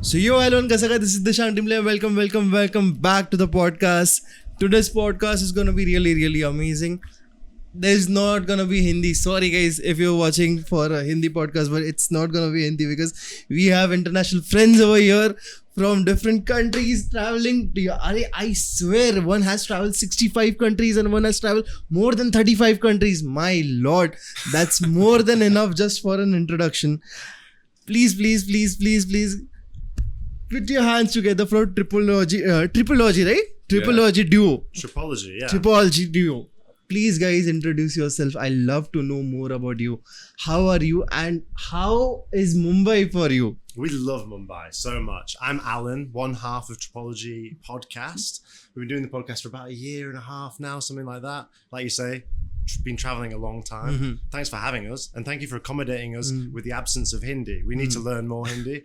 So yo, Alun, Kasaka, this is Dishank Timble. Welcome back to the podcast. Today's podcast is gonna be really amazing. There's not gonna be Hindi. Sorry guys if you're watching for a Hindi podcast, but it's not gonna be Hindi because we have international friends over here from different countries traveling. I swear one has traveled 65 countries and one has traveled more than 35 countries. My lord, that's more than enough just for an introduction. Please put your hands together for tripology, right? Tripology duo. Tripology, yeah. Tripology duo. Please guys, introduce yourself. I love to know more about you. How are you and how is Mumbai for you? We love Mumbai so much. I'm Alan, one half of Tripology Podcast. We've been doing the podcast for about a year and a half now, something like that. Like you say, been traveling a long time. Mm-hmm. Thanks for having us, and thank you for accommodating us with the absence of Hindi. We need to learn more Hindi.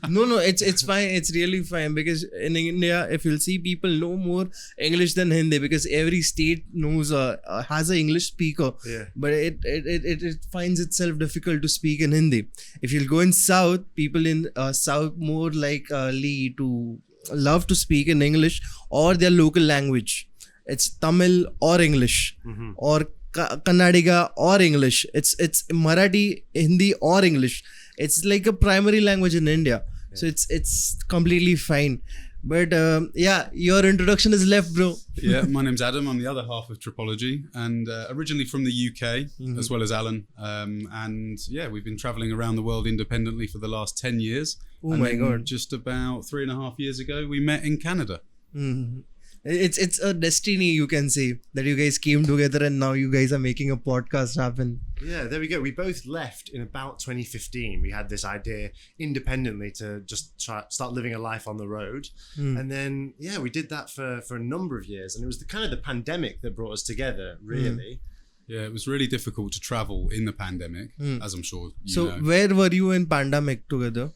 No, it's fine. It's really fine because in India, if you'll see, people know more English than Hindi because every state knows has an English speaker. Yeah. But it finds itself difficult to speak in Hindi. If you'll go in South, people in South more likely to love to speak in English or their local language. It's Tamil or English or Kannadiga or English. It's Marathi, Hindi or English. It's like a primary language in India. Yeah. So it's completely fine. But yeah, your introduction is left, bro. Yeah, my name's Adam. I'm the other half of Tripology and originally from the UK as well as Alan. And yeah, we've been traveling around the world independently for the last 10 years. Oh my God. Just about 3.5 years ago, we met in Canada. Mm-hmm. It's a destiny, you can say, that you guys came together and now you guys are making a podcast happen. Yeah, there we go. We both left in about 2015. We had this idea independently to just start living a life on the road. And then, yeah, we did that for a number of years. And it was the pandemic that brought us together, really. Yeah, it was really difficult to travel in the pandemic, as I'm sure you know. So where were you in pandemic together?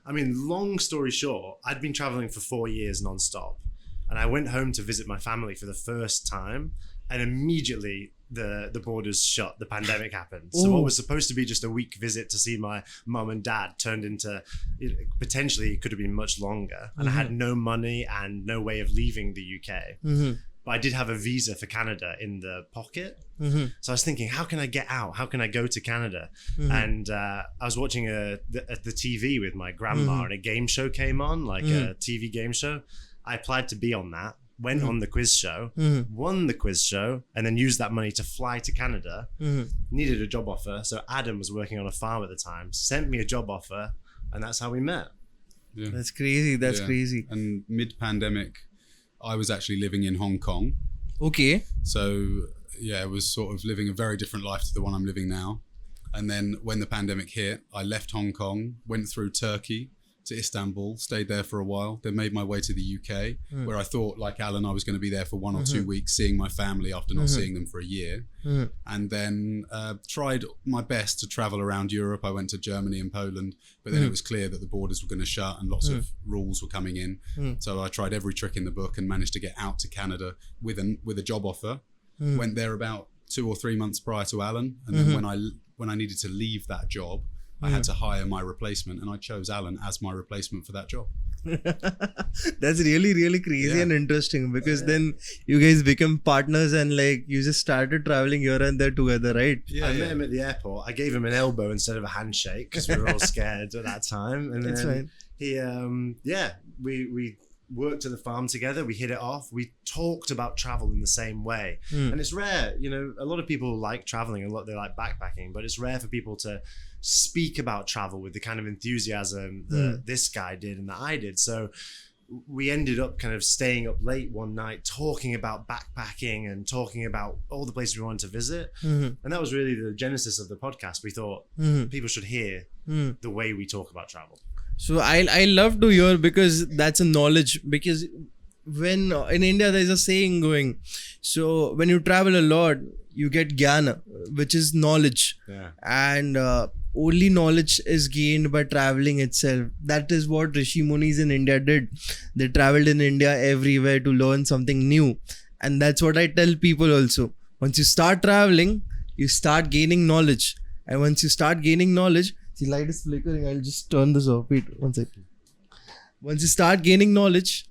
I mean, long story short, I'd been traveling for 4 years non-stop. And I went home to visit my family for the first time, and immediately the borders shut. The pandemic happened. So what was supposed to be just a week visit to see my mum and dad turned into, potentially it could have been much longer. And I had no money and no way of leaving the UK. But I did have a visa for Canada in the pocket. So I was thinking, how can I get out? How can I go to Canada? And I was watching the TV with my grandma, and a game show came on, like a TV game show. I applied to be on that, went on the quiz show, won the quiz show, and then used that money to fly to Canada. Needed a job offer. So Adam was working on a farm at the time, sent me a job offer, and that's how we met. Yeah. That's crazy. That's crazy. And mid-pandemic, I was actually living in Hong Kong. Okay. So yeah, I was sort of living a very different life to the one I'm living now. And then when the pandemic hit, I left Hong Kong, went through Turkey to Istanbul, stayed there for a while, then made my way to the UK, where I thought, like Alan, I was going to be there for 1 or 2 weeks, seeing my family after not seeing them for a year. And then tried my best to travel around Europe. I went to Germany and Poland, but then it was clear that the borders were going to shut and lots of rules were coming in. So I tried every trick in the book and managed to get out to Canada with a job offer. Went there about 2 or 3 months prior to Alan, and then when I needed to leave that job, I had to hire my replacement, and I chose Alan as my replacement for that job. That's really crazy and interesting because then you guys become partners and like you just started traveling here and there together, right? Yeah, I met him at the airport. I gave him an elbow instead of a handshake because we were all scared at that time. And That's then fine. we worked at the farm together. We hit it off. We talked about travel in the same way. And it's rare, a lot of people like traveling, they like backpacking, but it's rare for people to speak about travel with the kind of enthusiasm that this guy did and that I did. So we ended up kind of staying up late one night talking about backpacking and talking about all the places we wanted to visit. And that was really the genesis of the podcast. We thought people should hear the way we talk about travel. So I love to hear because that's a knowledge, because when in India there's a saying going, so when you travel a lot you get jnana, which is knowledge, and only knowledge is gained by traveling itself. That is what Rishi Munis in India did. They traveled in India everywhere to learn something new, and that's what I tell people also. Once you start traveling, you start gaining knowledge, and once you start gaining knowledge, the light is flickering. I'll just turn this off. Wait 1 second. once you start gaining knowledge,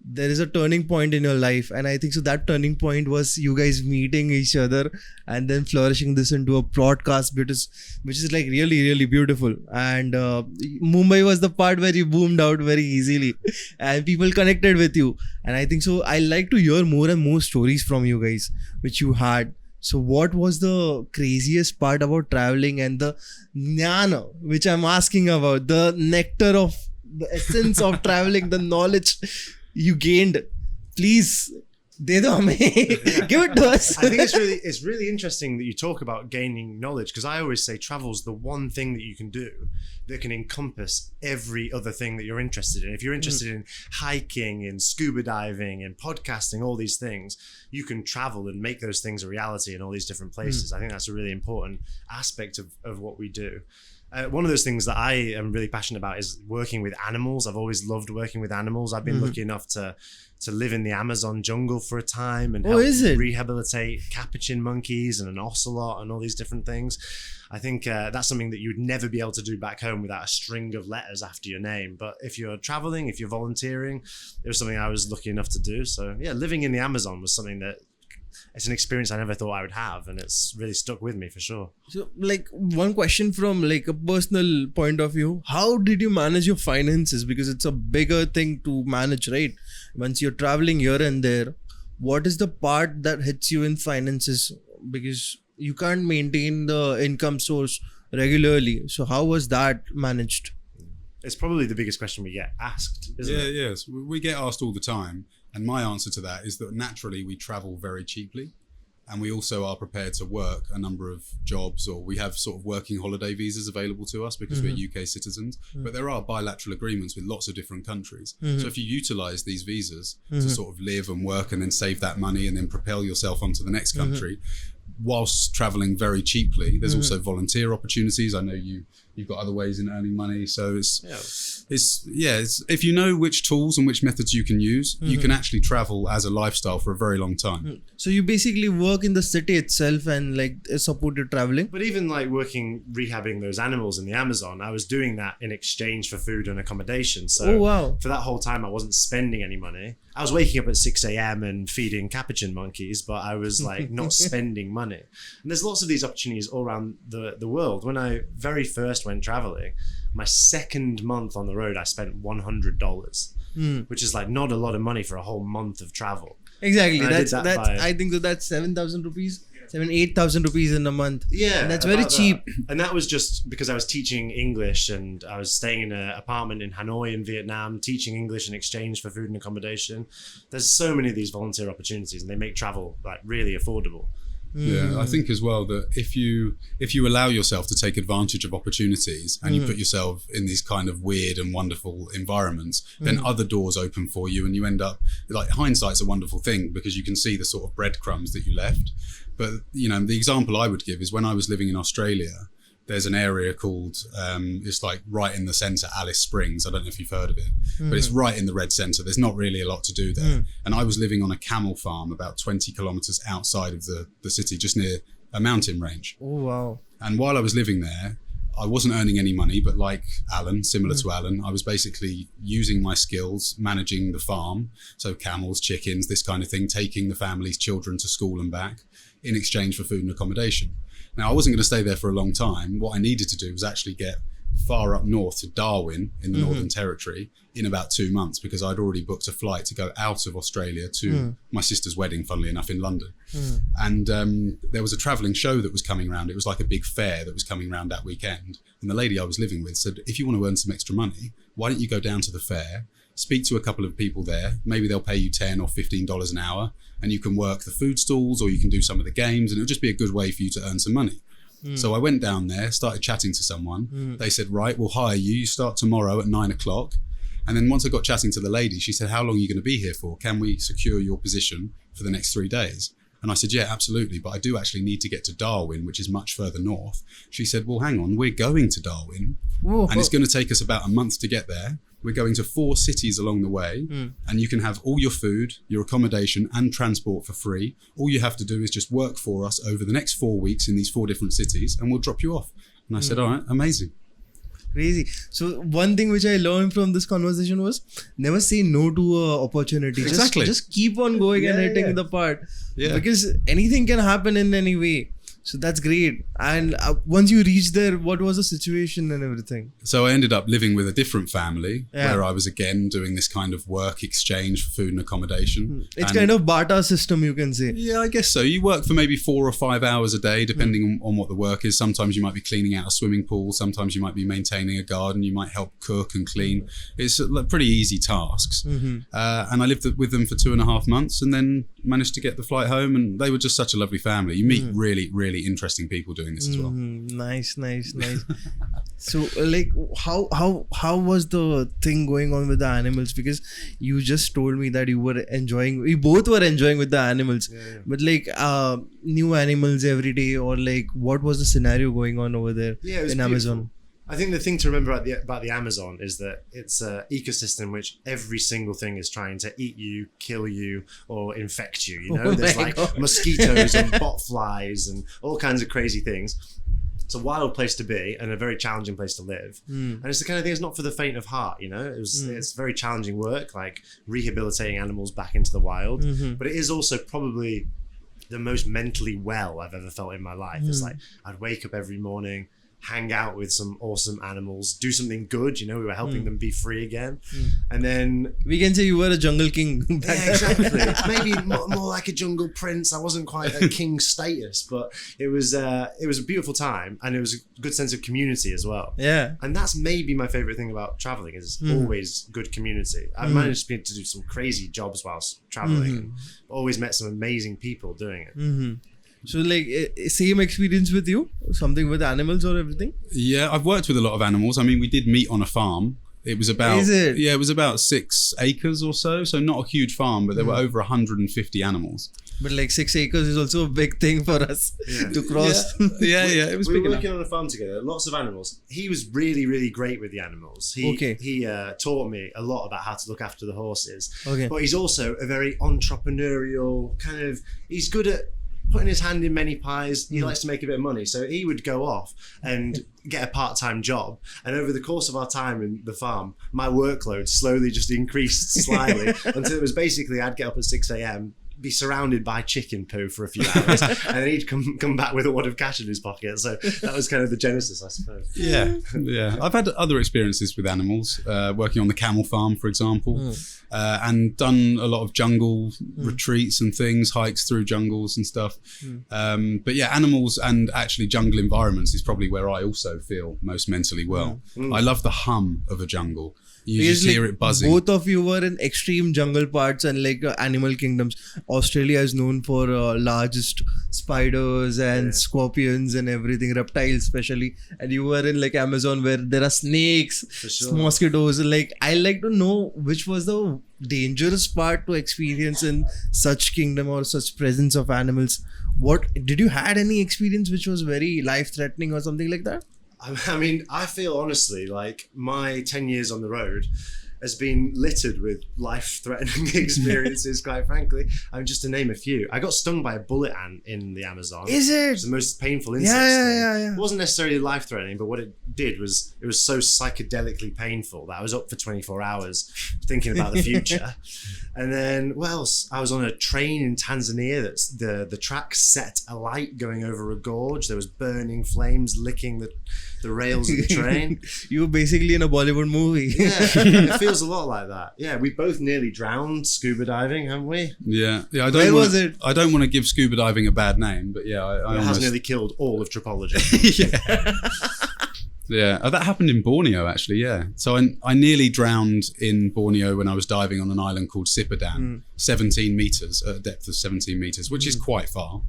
there is a turning point in your life, and I think so that turning point was you guys meeting each other and then flourishing this into a broadcast, which is like really, really beautiful. And Mumbai was the part where you boomed out very easily and people connected with you. And I think so I like to hear more and more stories from you guys which you had. So what was the craziest part about traveling, and the jnana which I'm asking about, the nectar of the essence of traveling, the knowledge you gained? Please, de do hame. Give it to us. I think it's really interesting that you talk about gaining knowledge, because I always say travel's the one thing that you can do that can encompass every other thing that you're interested in. If you're interested in hiking, in scuba diving, in podcasting, all these things, you can travel and make those things a reality in all these different places. I think that's a really important aspect of what we do. One of those things that I am really passionate about is working with animals. I've always loved working with animals. I've been lucky enough to live in the Amazon jungle for a time and help rehabilitate capuchin monkeys and an ocelot and all these different things. I think that's something that you'd never be able to do back home without a string of letters after your name. But if you're traveling, if you're volunteering, it was something I was lucky enough to do. So yeah, living in the Amazon was something that it's an experience I never thought I would have, and it's really stuck with me for sure. So like one question from like a personal point of view, how did you manage your finances? Because it's a bigger thing to manage, right? Once you're traveling here and there, what is the part that hits you in finances? Because you can't maintain the income source regularly. So how was that managed? It's probably the biggest question we get asked, isn't it? Yes. We get asked all the time. And my answer to that is that naturally we travel very cheaply, and we also are prepared to work a number of jobs, or we have sort of working holiday visas available to us because we're UK citizens. But there are bilateral agreements with lots of different countries. So if you utilize these visas to sort of live and work and then save that money and then propel yourself onto the next country, whilst traveling very cheaply, there's also volunteer opportunities. I know you've got other ways in earning money. So it's if you know which tools and which methods you can use, you can actually travel as a lifestyle for a very long time. So you basically work in the city itself and like support your traveling. But even like rehabbing those animals in the Amazon, I was doing that in exchange for food and accommodation. So for that whole time, I wasn't spending any money. I was waking up at 6 a.m. and feeding capuchin monkeys, but I was like not spending money. And there's lots of these opportunities all around the world. When I very first went traveling, my second month on the road, I spent $100, which is like not a lot of money for a whole month of travel. Exactly. I think that's 7,000 rupees. 8,000 rupees in a month. Yeah, and that's very cheap. And that was just because I was teaching English, and I was staying in an apartment in Hanoi in Vietnam, teaching English in exchange for food and accommodation. There's so many of these volunteer opportunities, and they make travel like really affordable. Yeah, I think as well that if you allow yourself to take advantage of opportunities and you put yourself in these kind of weird and wonderful environments, then other doors open for you, and you end up like, hindsight's a wonderful thing because you can see the sort of breadcrumbs that you left. But you know, the example I would give is when I was living in Australia, there's an area called it's like right in the centre, Alice Springs. I don't know if you've heard of it, but it's right in the red centre. There's not really a lot to do there. And I was living on a camel farm about 20 kilometres outside of the city, just near a mountain range. Oh, wow. And while I was living there, I wasn't earning any money, but like Alan, similar to Alan, I was basically using my skills, managing the farm. So camels, chickens, this kind of thing, taking the family's children to school and back in exchange for food and accommodation. Now, I wasn't going to stay there for a long time. What I needed to do was actually get far up north to Darwin in the Northern Territory in about 2 months, because I'd already booked a flight to go out of Australia to my sister's wedding, funnily enough, in London. And there was a travelling show that was coming around. It was like a big fair that was coming around that weekend. And the lady I was living with said, if you want to earn some extra money, why don't you go down to the fair, speak to a couple of people there, maybe they'll pay you $10 or $15 an hour, and you can work the food stalls or you can do some of the games, and it'll just be a good way for you to earn some money. So I went down there, started chatting to someone. They said, right, we'll hire you. You start tomorrow at 9 o'clock. And then once I got chatting to the lady, she said, how long are you going to be here for? Can we secure your position for the next 3 days? And I said, yeah, absolutely. But I do actually need to get to Darwin, which is much further north. She said, well, hang on, we're going to Darwin. And it's going to take us about a month to get there. We're going to 4 cities along the way, and you can have all your food, your accommodation and transport for free. All you have to do is just work for us over the next 4 weeks in these 4 different cities, and we'll drop you off. And I said, all right, amazing. Crazy. So one thing which I learned from this conversation was never say no to a opportunity. Exactly. Just keep on going and hitting the part. Yeah. Because anything can happen in any way. So that's great. And once you reached there, what was the situation and everything? So I ended up living with a different family where I was again doing this kind of work exchange for food and accommodation. It's kind of barter system, you can say. Yeah, I guess so. You work for maybe 4 or 5 hours a day, depending on what the work is. Sometimes you might be cleaning out a swimming pool. Sometimes you might be maintaining a garden. You might help cook and clean. It's pretty easy tasks. And I lived with them for 2.5 months and then managed to get the flight home. And they were just such a lovely family. You meet really, really interesting people doing this as well. Nice. So like how was the thing going on with the animals? Because you just told me that we both were enjoying with the animals. But like new animals every day, or like what was the scenario going on over there in Amazon? I think the thing to remember about the Amazon is that it's an ecosystem which every single thing is trying to eat you, kill you, or infect you. You know, there's like mosquitoes and botflies and all kinds of crazy things. It's a wild place to be and a very challenging place to live. And it's the kind of thing, it's not for the faint of heart, you know. It's very challenging work, like rehabilitating animals back into the wild. But it is also probably the most mentally well I've ever felt in my life. It's like I'd wake up every morning, hang out with some awesome animals, do something good, you know, we were helping them be free again. And then we can say you were a jungle king. Exactly. Maybe more like a jungle prince. I wasn't quite a king status, but it was a beautiful time, and it was a good sense of community as well. Yeah. And that's maybe my favorite thing about traveling is always good community. I've managed to do some crazy jobs whilst traveling, but always met some amazing people doing it. So like same experience with you? Something with animals or everything? Yeah, I've worked with a lot of animals. I mean, we did meet on a farm. It was about it was about 6 acres or so. So not a huge farm, but there were over 150 animals. But like 6 acres is also a big thing for us to cross. Yeah, it was we big were enough. working on a farm together, lots of animals. He was really, really great with the animals. He taught me a lot about how to look after the horses. But he's also a very entrepreneurial kind of, he's good at putting his hand in many pies. He likes to make a bit of money, so he would go off and get a part-time job, and over the course of our time in the farm, my workload slowly just increased slightly until it was basically I'd get up at 6 a.m, be surrounded by chicken poo for a few hours, and then he'd come back with a wad of cash in his pocket. So that was kind of the genesis, I suppose. Yeah. I've had other experiences with animals, working on the camel farm, for example, and done a lot of jungle retreats and things, hikes through jungles and stuff. But yeah, animals and actually jungle environments is probably where I also feel most mentally well. I love the hum of a jungle. You just hear it buzzing. Both of you were in extreme jungle parts and like animal kingdoms. Australia is known for largest spiders and scorpions and everything, reptiles especially. And you were in like Amazon where there are snakes, mosquitoes. Like I like to know which was the dangerous part to experience in such kingdom or such presence of animals. What did you had any experience which was very life-threatening or something like that? I mean, I feel honestly like my 10 years on the road has been littered with life-threatening experiences, quite frankly. I mean, just to name a few. I got stung by a bullet ant in the Amazon. Is it? It's the most painful insect thing. It wasn't necessarily life-threatening, but what it did was it was so psychedelically painful that I was up for 24 hours thinking about the future. And then, what else? I was on a train in Tanzania that's the track set alight going over a gorge. There was burning flames licking the rails of the train. You were basically in a Bollywood movie. Yeah, it feels a lot like that. Yeah, we both nearly drowned scuba diving, haven't we? Yeah. Where was it? I don't want to give scuba diving a bad name, but yeah, I it has nearly killed all of tropology. Yeah, that happened in Borneo actually. Yeah, so I nearly drowned in Borneo when I was diving on an island called Sipadan, 17 meters at a depth of 17 meters, which is quite far.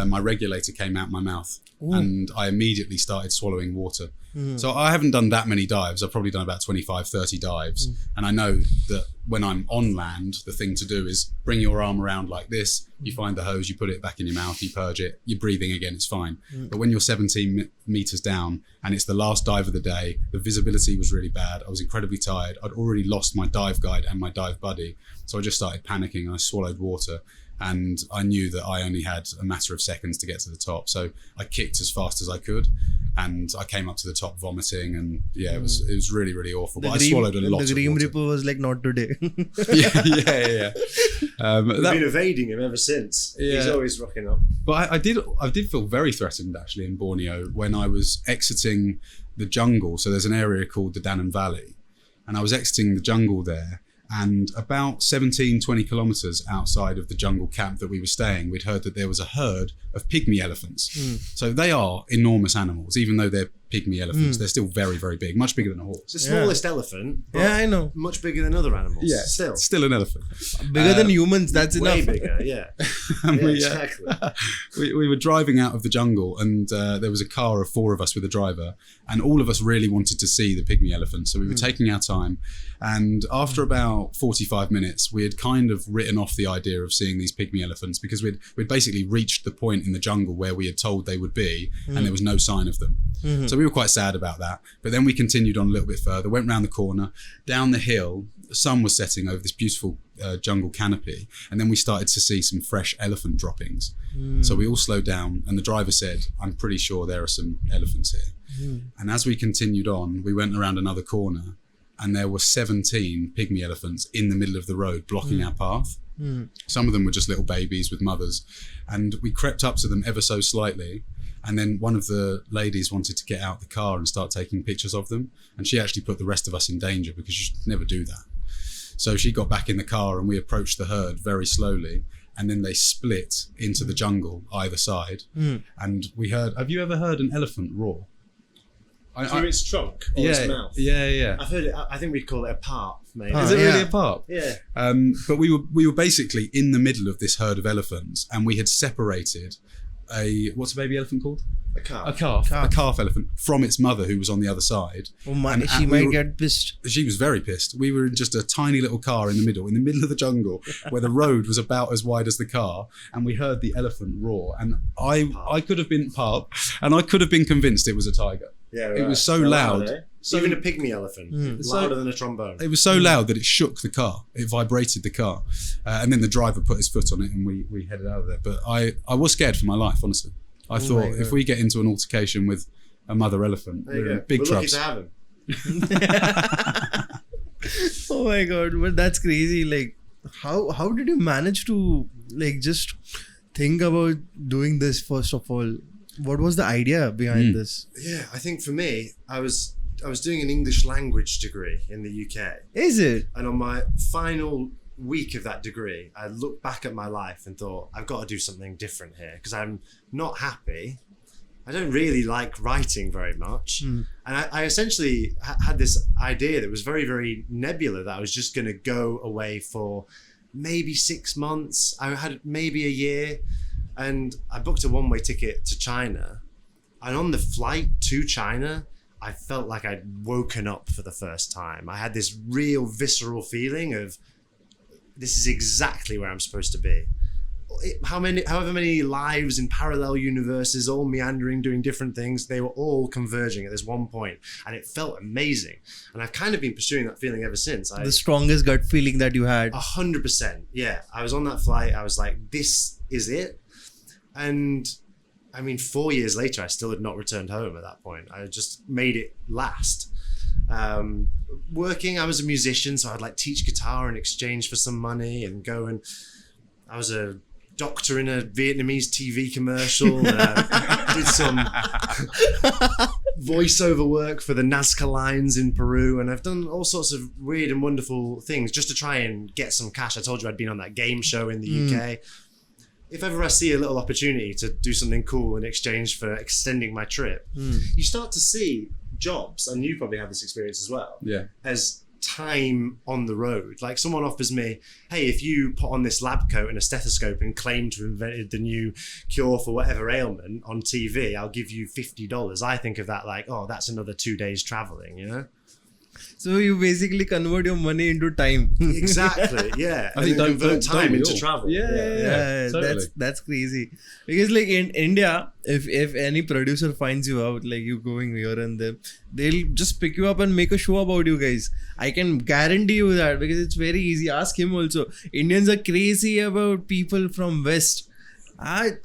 My regulator came out my mouth, and I immediately started swallowing water. So I haven't done that many dives. I've probably done about 25, 30 dives, and I know that when I'm on land, the thing to do is bring your arm around like this. You find the hose, you put it back in your mouth, you purge it, you're breathing again, it's fine. But when you're 17 meters down and it's the last dive of the day, the visibility was really bad. I was incredibly tired. I'd already lost my dive guide and my dive buddy. So I just started panicking and I swallowed water. and I knew that I only had a matter of seconds to get to the top. So I kicked as fast as I could, and I came up to the top vomiting, and it was really, really awful. But I swallowed a lot of water. The Grim Reaper was like, not today. yeah. We've been evading him ever since. Yeah. He's always rocking up. But I did feel very threatened actually in Borneo when I was exiting the jungle. So there's an area called the Danang Valley, and I was exiting the jungle there. And about 17, 20 kilometers outside of the jungle camp that we were staying, we'd heard that there was a herd of pygmy elephants. So they are enormous animals, even though they're pygmy elephants. They're still very, very big, much bigger than a horse. The smallest elephant. Yeah, I know. Much bigger than other animals. Yeah, still an elephant. Bigger than humans, that's way enough. bigger, yeah. Exactly. We were driving out of the jungle, and there was a car of 4 of us with a driver, and all of us really wanted to see the pygmy elephant. So we were taking our time, and after about 45 minutes, we had kind of written off the idea of seeing these pygmy elephants because we'd basically reached the point in the jungle where we had told they would be, and there was no sign of them. So we were quite sad about that. But then we continued on a little bit further, went round the corner, down the hill. The sun was setting over this beautiful jungle canopy, and then we started to see some fresh elephant droppings. So we all slowed down, and the driver said, "I'm pretty sure there are some elephants here." And as we continued on, we went around another corner, and there were 17 pygmy elephants in the middle of the road blocking our path. Some of them were just little babies with mothers, and we crept up to them ever so slightly, and then one of the ladies wanted to get out the car and start taking pictures of them, and she actually put the rest of us in danger because you should never do that. So she got back in the car, and we approached the herd very slowly, and then they split into the jungle either side, and we heard, have you ever heard an elephant roar? Through its trunk or its mouth? Yeah. I've heard it. I think we'd call it a parp, maybe. Is it really a parp? Yeah. But we were basically in the middle of this herd of elephants, and we had separated what's a baby elephant called? A calf. A calf elephant from its mother, who was on the other side. Oh man, she might get pissed. She was very pissed. We were in just a tiny little car in the middle of the jungle, where the road was about as wide as the car, and we heard the elephant roar. And I could have been and I could have been convinced it was a tiger. Yeah, right. It was so loud. So, even a pygmy elephant, louder than a trombone. It was so loud that it shook the car. It vibrated the car. And then the driver put his foot on it, and we headed out of there. But I was scared for my life, honestly. I thought if we get into an altercation with a mother elephant, we're in big trouble. Lucky to have him. Oh my god, but that's crazy. Like, how did you manage to like just think about doing this first of all? What was the idea behind this? Yeah, I think for me, I was doing an English language degree in the UK. Is it? And on my final week of that degree, I looked back at my life and thought, I've got to do something different here because I'm not happy. I don't really like writing very much. And I essentially had this idea that was very, very nebula, that I was just going to go away for maybe 6 months. I had maybe a year. And I booked a one-way ticket to China. And on the flight to China, I felt like I'd woken up for the first time. I had this real visceral feeling of, this is exactly where I'm supposed to be. However many lives in parallel universes, all meandering, doing different things, they were all converging at this one point. And it felt amazing. And I've kind of been pursuing that feeling ever since. The strongest gut feeling that you had. 100%. Yeah. I was on that flight. I was like, this is it. And I mean, 4 years later, I still had not returned home at that point. I just made it last. Working, I was a musician, so I'd like teach guitar in exchange for some money and go, and I was a doctor in a Vietnamese TV commercial. Did some voiceover work for the Nazca lines in Peru, and I've done all sorts of weird and wonderful things just to try and get some cash. I told you I'd been on that game show in the UK. If ever I see a little opportunity to do something cool in exchange for extending my trip, you start to see jobs, and you probably have this experience as well, as time on the road. Like someone offers me, hey, if you put on this lab coat and a stethoscope and claim to have invented the new cure for whatever ailment on TV, I'll give you $50. I think of that like, oh, that's another 2 days traveling, you know? So you basically convert your money into time. Exactly. Yeah. I think and then convert time we into all. travel. Yeah, totally. that's crazy. Because like in India, if any producer finds you out, like you going here and there, they'll just pick you up and make a show about you guys. I can guarantee you that because it's very easy. Ask him also. Indians are crazy about people from West. I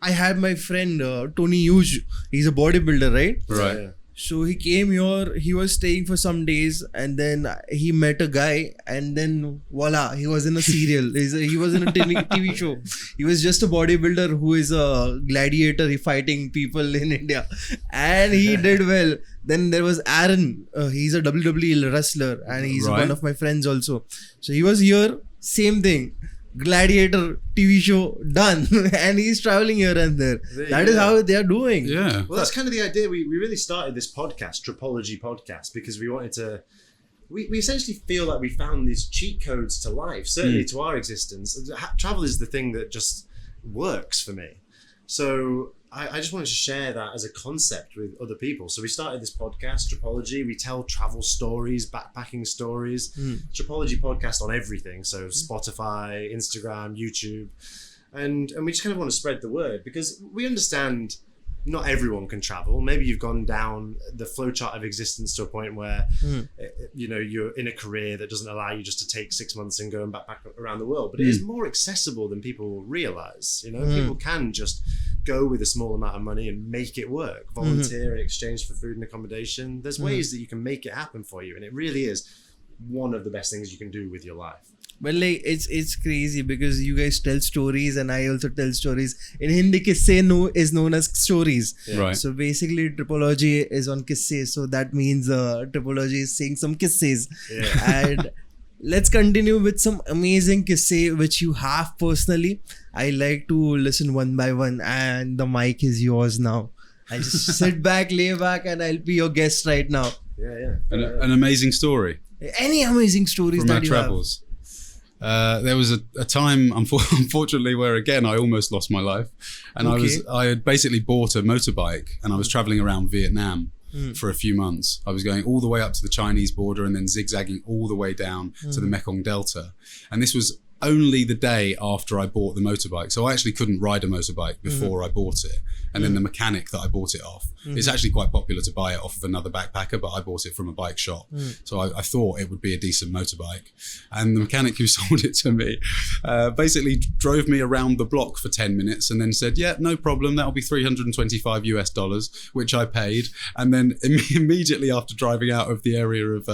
had my friend Tony Hughes. He's a bodybuilder, right? Right. Yeah. So he came here, he was staying for some days and then he met a guy and then voila, he was in a serial. He was in a TV show. He was just a bodybuilder who is a gladiator, he fighting people in India and he did well. Then there was Aaron, he's a WWE wrestler and he's one of my friends also. So he was here, same thing. Gladiator TV show done and he's traveling here and there. That is how they are doing. Yeah. Well, that's kind of the idea. We really started this podcast, Tripology Podcast, because we wanted to. We essentially feel like we found these cheat codes to life, certainly to our existence. Travel is the thing that just works for me. So I just wanted to share that as a concept with other people. So we started this podcast, Tripology. We tell travel stories, backpacking stories. Tripology Podcast on everything. So Spotify, Instagram, YouTube. And we just kind of want to spread the word because we understand not everyone can travel. Maybe you've gone down the flowchart of existence to a point where, you're in a career that doesn't allow you just to take 6 months and go and backpack around the world. But it is more accessible than people realize. People can just go with a small amount of money and make it work. Volunteer in exchange for food and accommodation. There's ways that you can make it happen for you. And it really is one of the best things you can do with your life. But like it's crazy because you guys tell stories and I also tell stories. In Hindi, Kissey is known as stories. Yeah. Right. So basically Tripology is on Kissey. So that means Tripology is saying some kisses. Yeah. And let's continue with some amazing Kissey which you have personally. I like to listen one by one and the mic is yours now. I just sit back, lay back and I'll be your guest right now. Yeah. An amazing story. Any amazing stories from that our you travels. There was a time, unfortunately, where again I almost lost my life, and I had basically bought a motorbike, and I was traveling around Vietnam for a few months. I was going all the way up to the Chinese border and then zigzagging all the way down to the Mekong Delta, and this was only the day after I bought the motorbike. So I actually couldn't ride a motorbike before I bought it. And then the mechanic that I bought it off, it's actually quite popular to buy it off of another backpacker, but I bought it from a bike shop. So I thought it would be a decent motorbike. And the mechanic who sold it to me basically drove me around the block for 10 minutes and then said, yeah, no problem, that'll be $325, which I paid. And then immediately after driving out of the area of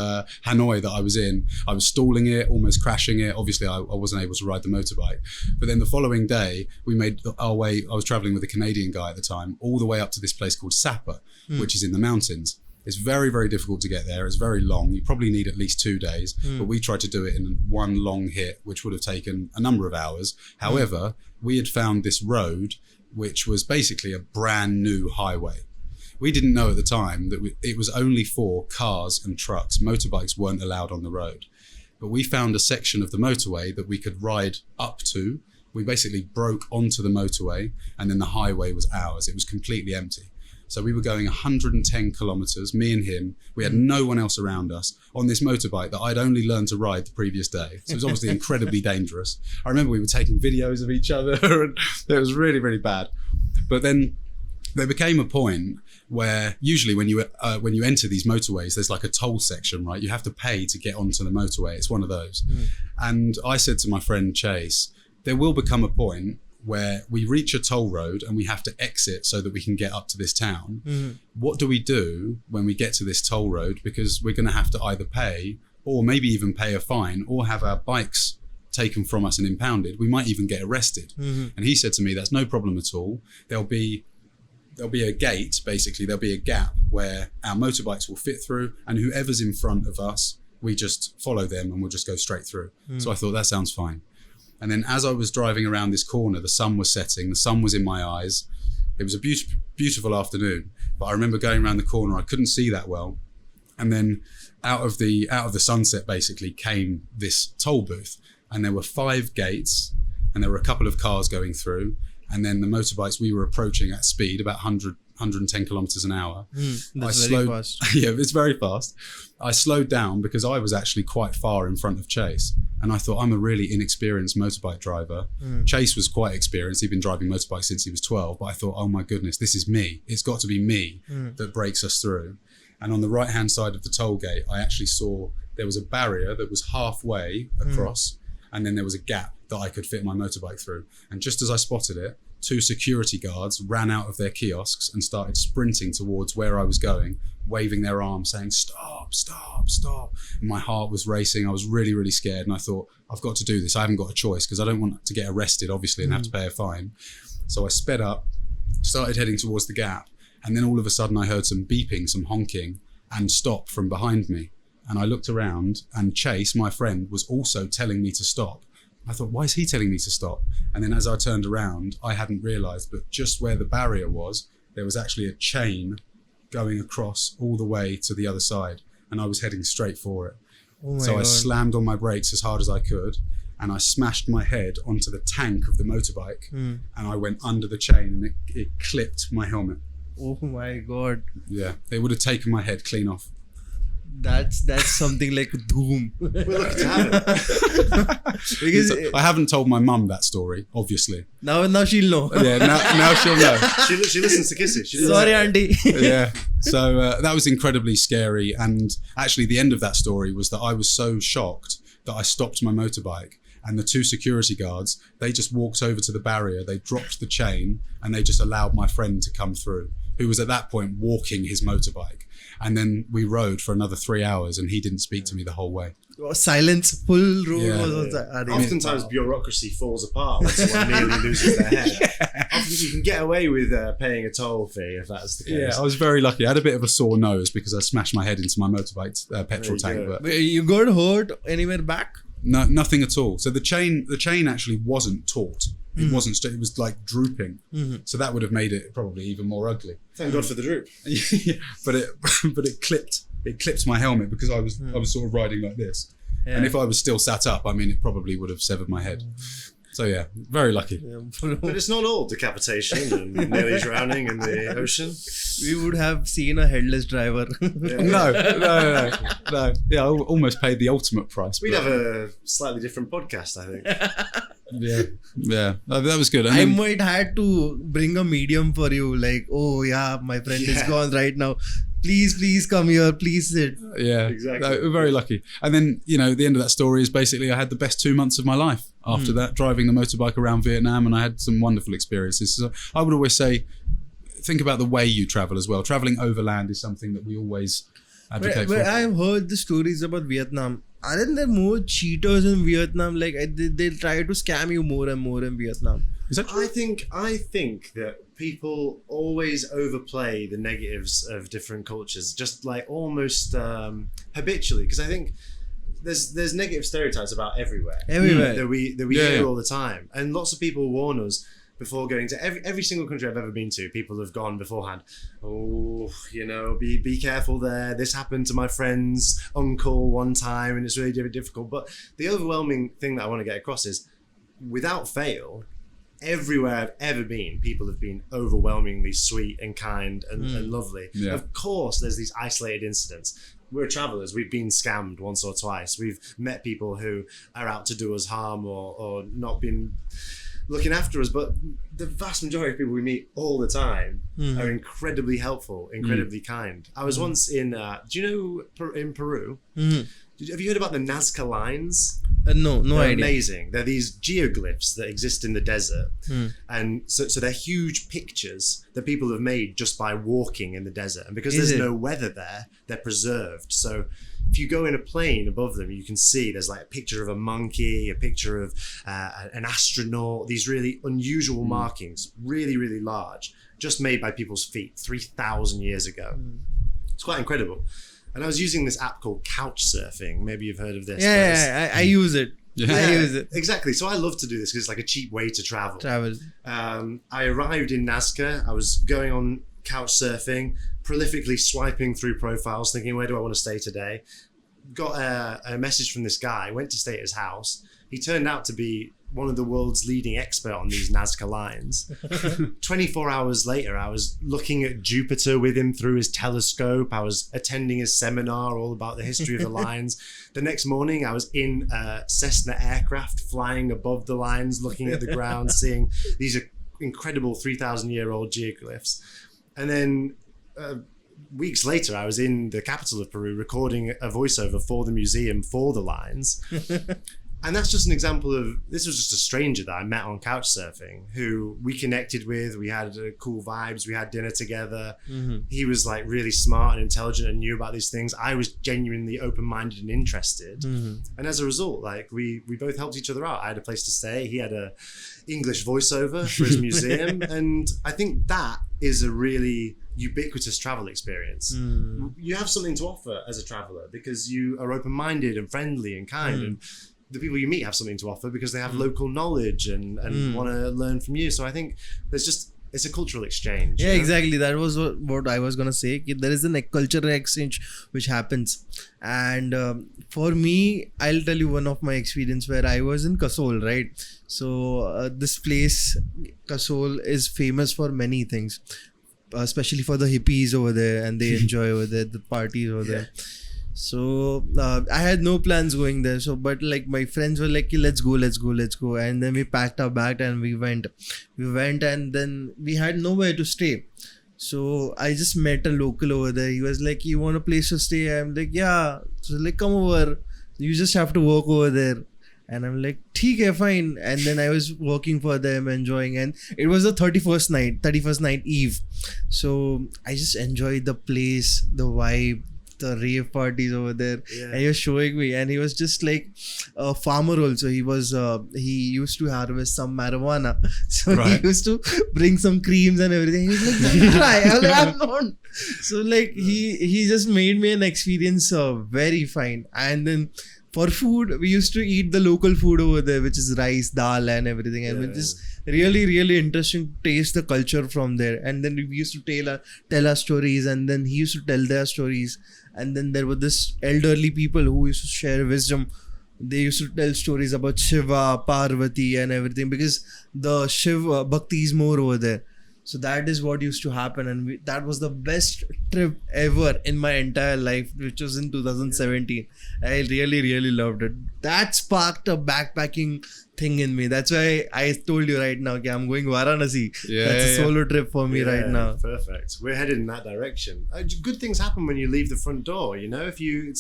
Hanoi that I was in, I was stalling it, almost crashing it. Obviously, I wasn't able to ride the motorbike. But then the following day, we made our way, I was traveling with a Canadian guy at the time, all the way up to this place called Sapa, which is in the mountains. It's very, very difficult to get there. It's very long. You probably need at least 2 days, but we tried to do it in one long hit, which would have taken a number of hours. However, we had found this road, which was basically a brand new highway. We didn't know at the time that it was only for cars and trucks. Motorbikes weren't allowed on the road. But we found a section of the motorway that we could ride up to. We basically broke onto the motorway and then the highway was ours. It was completely empty. So we were going 110 kilometers, me and him. We had no one else around us on this motorbike that I'd only learned to ride the previous day. So it was obviously incredibly dangerous. I remember we were taking videos of each other and it was really, really bad. But then there became a point where usually when you enter these motorways, there's like a toll section, right? You have to pay to get onto the motorway. It's one of those. And I said to my friend Chase, there will become a point where we reach a toll road and we have to exit so that we can get up to this town. What do we do when we get to this toll road? Because we're going to have to either pay or maybe even pay a fine or have our bikes taken from us and impounded. We might even get arrested. And he said to me, that's no problem at all. There'll be a gate, basically, there'll be a gap where our motorbikes will fit through and whoever's in front of us, we just follow them and we'll just go straight through. So I thought that sounds fine. And then as I was driving around this corner, the sun was setting, the sun was in my eyes. It was a beautiful afternoon, but I remember going around the corner, I couldn't see that well. And then out of the sunset basically came this toll booth and there were 5 gates and there were a couple of cars going through. And then the motorbikes we were approaching at speed, about 100 110 kilometers an hour. That's very fast. Yeah, it's very fast. I slowed down because I was actually quite far in front of Chase. And I thought, I'm a really inexperienced motorbike driver. Chase was quite experienced. He'd been driving motorbikes since he was 12. But I thought, oh my goodness, this is me. It's got to be me that breaks us through. And on the right-hand side of the toll gate, I actually saw there was a barrier that was halfway across. And then there was a gap that I could fit my motorbike through. And just as I spotted it, 2 security guards ran out of their kiosks and started sprinting towards where I was going, waving their arms, saying, stop, stop, stop. And my heart was racing. I was really, really scared. And I thought, I've got to do this. I haven't got a choice because I don't want to get arrested, obviously, and have to pay a fine. So I sped up, started heading towards the gap. And then all of a sudden I heard some beeping, some honking, and stop from behind me. And I looked around, and Chase, my friend, was also telling me to stop. I thought, why is he telling me to stop? And then as I turned around, I hadn't realised, but just where the barrier was, there was actually a chain going across all the way to the other side. And I was heading straight for it. So I slammed on my brakes as hard as I could, and I smashed my head onto the tank of the motorbike, and I went under the chain, and it clipped my helmet. Oh my God. Yeah, it would have taken my head clean off. That's something like doom. We're lucky to have it. Because I haven't told my mum that story, obviously. now she'll know. Yeah, now she'll know. She listens to Kissey. Sorry, auntie. Yeah. So that was incredibly scary. And actually the end of that story was that I was so shocked that I stopped my motorbike, and the 2 security guards, they just walked over to the barrier, they dropped the chain, and they just allowed my friend to come through, who was at that point walking his motorbike. And then we rode for another 3 hours, and he didn't speak to me the whole way. Silence, full road was Oftentimes bureaucracy falls apart when someone nearly loses their head. Often you can get away with paying a toll fee if that's the case. Yeah, I was very lucky. I had a bit of a sore nose because I smashed my head into my motorbike's petrol tank. But you got hurt anywhere back? No, nothing at all. So the chain actually wasn't taut. It wasn't straight. It was like drooping. So that would have made it probably even more ugly. Thank God for the droop. Yeah, but it clipped my helmet because I was sort of riding like this. Yeah. And if I was still sat up, I mean, it probably would have severed my head. So yeah, very lucky. But it's not all decapitation and nearly drowning in the ocean. We would have seen a headless driver. No. Yeah, I almost paid the ultimate price. We'd have a slightly different podcast, I think. Yeah, that was good. And I might have to bring a medium for you, like, oh yeah, my friend is gone right now. Please come here, please sit. Yeah, exactly. No, we're very lucky. And then, the end of that story is basically I had the best 2 months of my life after that, driving the motorbike around Vietnam, and I had some wonderful experiences. So I would always say, think about the way you travel as well. Traveling overland is something that we always advocate for. I've heard the stories about Vietnam. Aren't there more cheaters in Vietnam? Like they try to scam you more and more in Vietnam. Is that true? I think that people always overplay the negatives of different cultures, just like almost habitually, because I think there's negative stereotypes about everywhere that we hear all the time, and lots of people warn us before going to every single country I've ever been to. People have gone beforehand. Oh, be careful there. This happened to my friend's uncle one time, and it's really difficult. But the overwhelming thing that I want to get across is, without fail, everywhere I've ever been, people have been overwhelmingly sweet and kind and lovely. Yeah. Of course, there's these isolated incidents. We're travellers. We've been scammed once or twice. We've met people who are out to do us harm or not been looking after us. But the vast majority of people we meet all the time are incredibly helpful, incredibly kind. I was once in, do you know in Peru? Have you heard about the Nazca lines? No They're idea. Amazing. They're these geoglyphs that exist in the desert. And so they're huge pictures that people have made just by walking in the desert. And because there's no weather there, they're preserved. So if you go in a plane above them, you can see there's like a picture of a monkey, a picture of an astronaut, these really unusual markings, really, really large, just made by people's feet 3,000 years ago. It's quite incredible. And I was using this app called Couchsurfing. Maybe you've heard of this. Yeah, I use it. Yeah. I use it. Exactly. So I love to do this because it's like a cheap way to travel. I arrived in Nazca. I was going on Couchsurfing, prolifically swiping through profiles, thinking, where do I want to stay today? Got a message from this guy, went to stay at his house. He turned out to be one of the world's leading expert on these Nazca lines. 24 hours later, I was looking at Jupiter with him through his telescope. I was attending his seminar all about the history of the lines. The next morning, I was in a Cessna aircraft flying above the lines, looking at the ground, seeing these incredible 3,000-year-old geoglyphs. And then weeks later, I was in the capital of Peru recording a voiceover for the museum for the lines. And that's just an example of, this was just a stranger that I met on couchsurfing who we connected with. We had cool vibes. We had dinner together. He was like really smart and intelligent and knew about these things. I was genuinely open-minded and interested. And as a result, like we both helped each other out. I had a place to stay. He had a English voiceover for his museum. And I think that is a really ubiquitous travel experience. You have something to offer as a traveler because you are open-minded and friendly and kind, and the people you meet have something to offer because they have local knowledge and want to learn from you. So I think it's a cultural exchange. Yeah, exactly. That was what I was gonna say. There is a cultural exchange which happens, and for me, I'll tell you one of my experience where I was in Kasol, right? So this place, Kasol, is famous for many things, especially for the hippies over there, and they enjoy over there, the parties over there. So I had no plans going there. So, but like my friends were like, let's go. And then we packed our bag and we went, and then we had nowhere to stay. So I just met a local over there. He was like, you want a place to stay? I'm like, yeah. So like, come over. You just have to walk over there. And I'm like, theek hai, fine. And then I was working for them, enjoying. And it was the 31st night eve. So I just enjoyed the place, the vibe, the rave parties over there. And he was showing me, and he was just like a farmer also. He used to harvest some marijuana, so he used to bring some creams and everything. He was like, try. I was like, I'm not. So like he just made me an experience very fine. And then for food, we used to eat the local food over there, which is rice, dal and everything, and which is really, really interesting to taste the culture from there. And then we used to tell our stories, and then he used to tell their stories. And then there were this elderly people who used to share wisdom. They used to tell stories about Shiva, Parvati and everything, because the Shiva Bhakti is more over there. So that is what used to happen, and that was the best trip ever in my entire life, which was in 2017. I really, really loved it. That sparked a backpacking thing in me. That's why I told you right now, okay, I'm going Varanasi. That's a solo trip for me right now. Perfect. We're headed in that direction. Good things happen when you leave the front door. You know, if you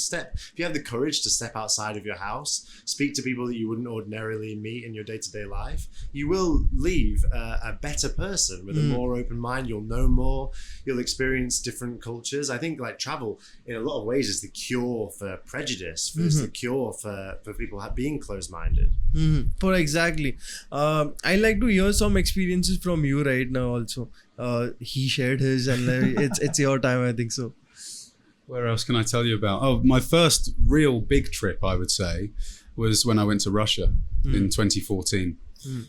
have the courage to step outside of your house, speak to people that you wouldn't ordinarily meet in your day-to-day life, you will leave a better person with a more open mind. You'll know more. You'll experience different cultures. I think like travel in a lot of ways is the cure for prejudice. It's the cure for people being closed-minded. Exactly. I'd like to hear some experiences from you right now also. He shared his, and it's your time, I think so. Where else can I tell you about? Oh, my first real big trip, I would say, was when I went to Russia in 2014.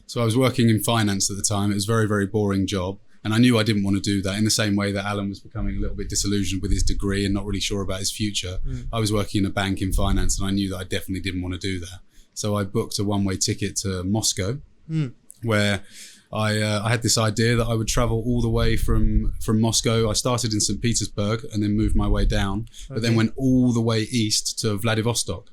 So I was working in finance at the time. It was a very, very boring job. And I knew I didn't want to do that, in the same way that Alan was becoming a little bit disillusioned with his degree and not really sure about his future. I was working in a bank in finance, and I knew that I definitely didn't want to do that. So I booked a one-way ticket to Moscow, where I had this idea that I would travel all the way from Moscow. I started in St. Petersburg and then moved my way down, but then went all the way east to Vladivostok,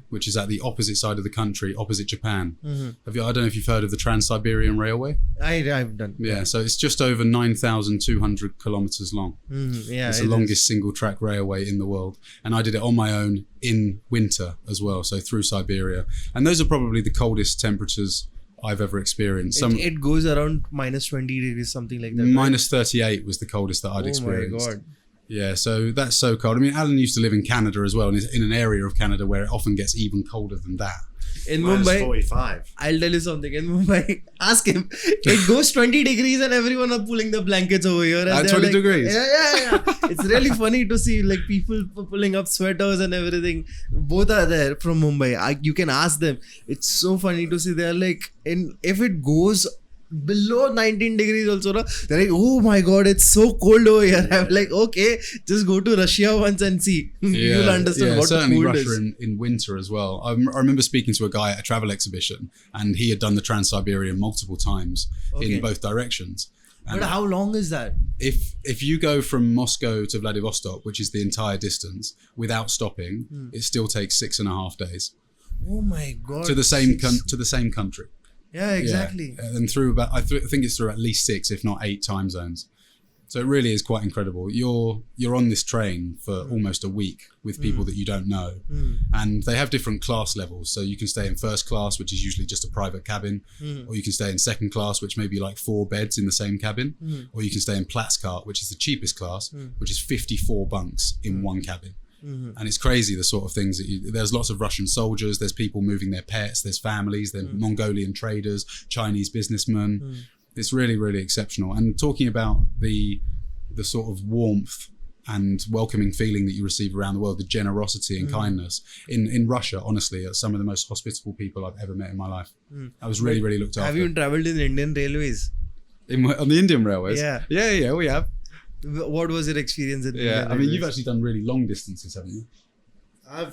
which is at the opposite side of the country, opposite Japan. I don't know if you've heard of the Trans-Siberian Railway? I've done. Yeah, so it's just over 9,200 kilometers long. It's the longest single track railway in the world. And I did it on my own in winter as well, so through Siberia. And those are probably the coldest temperatures I've ever experienced. It goes around minus 20 degrees, something like that. Minus 38 was the coldest that I'd experienced. Oh my God. Yeah, so that's so cold. I mean, Alan used to live in Canada as well, and is in an area of Canada where it often gets even colder than that. In Mumbai, 45. I'll tell you something. In Mumbai, ask him. It goes 20 degrees and everyone are pulling the blankets over here. At 20 degrees? Yeah. It's really funny to see like people pulling up sweaters and everything. Both are there from Mumbai. You can ask them. It's so funny to see. They're like, if it goes below 19 degrees also. No? They're like, oh my god, it's so cold over here. I'm like, okay, just go to Russia once and see. You'll understand what certainly cold Russia is. in winter as well. I remember speaking to a guy at a travel exhibition, and he had done the Trans-Siberian multiple times in both directions. But how long is that? If you go from Moscow to Vladivostok, which is the entire distance, without stopping, it still takes 6.5 days. Oh my god! To the same country. Yeah, exactly. Yeah. And through about, I think it's through at least 6, if not 8 time zones. So it really is quite incredible. You're on this train for almost a week with people that you don't know, and they have different class levels. So you can stay in first class, which is usually just a private cabin, or you can stay in second class, which may be like 4 beds in the same cabin, or you can stay in Platzkart, which is the cheapest class, which is 54 bunks in one cabin. And it's crazy the sort of things that there's lots of Russian soldiers, there's people moving their pets, there's families, there's Mongolian traders, Chinese businessmen. It's really, really exceptional. And talking about the sort of warmth and welcoming feeling that you receive around the world, the generosity and kindness in Russia, honestly, are some of the most hospitable people I've ever met in my life. I was really, really looked after. Have you traveled in Indian Railways? On the Indian Railways? Yeah. Yeah, we have. What was your experience in Indian I mean, Railways? you've actually done really long distances, haven't you? I've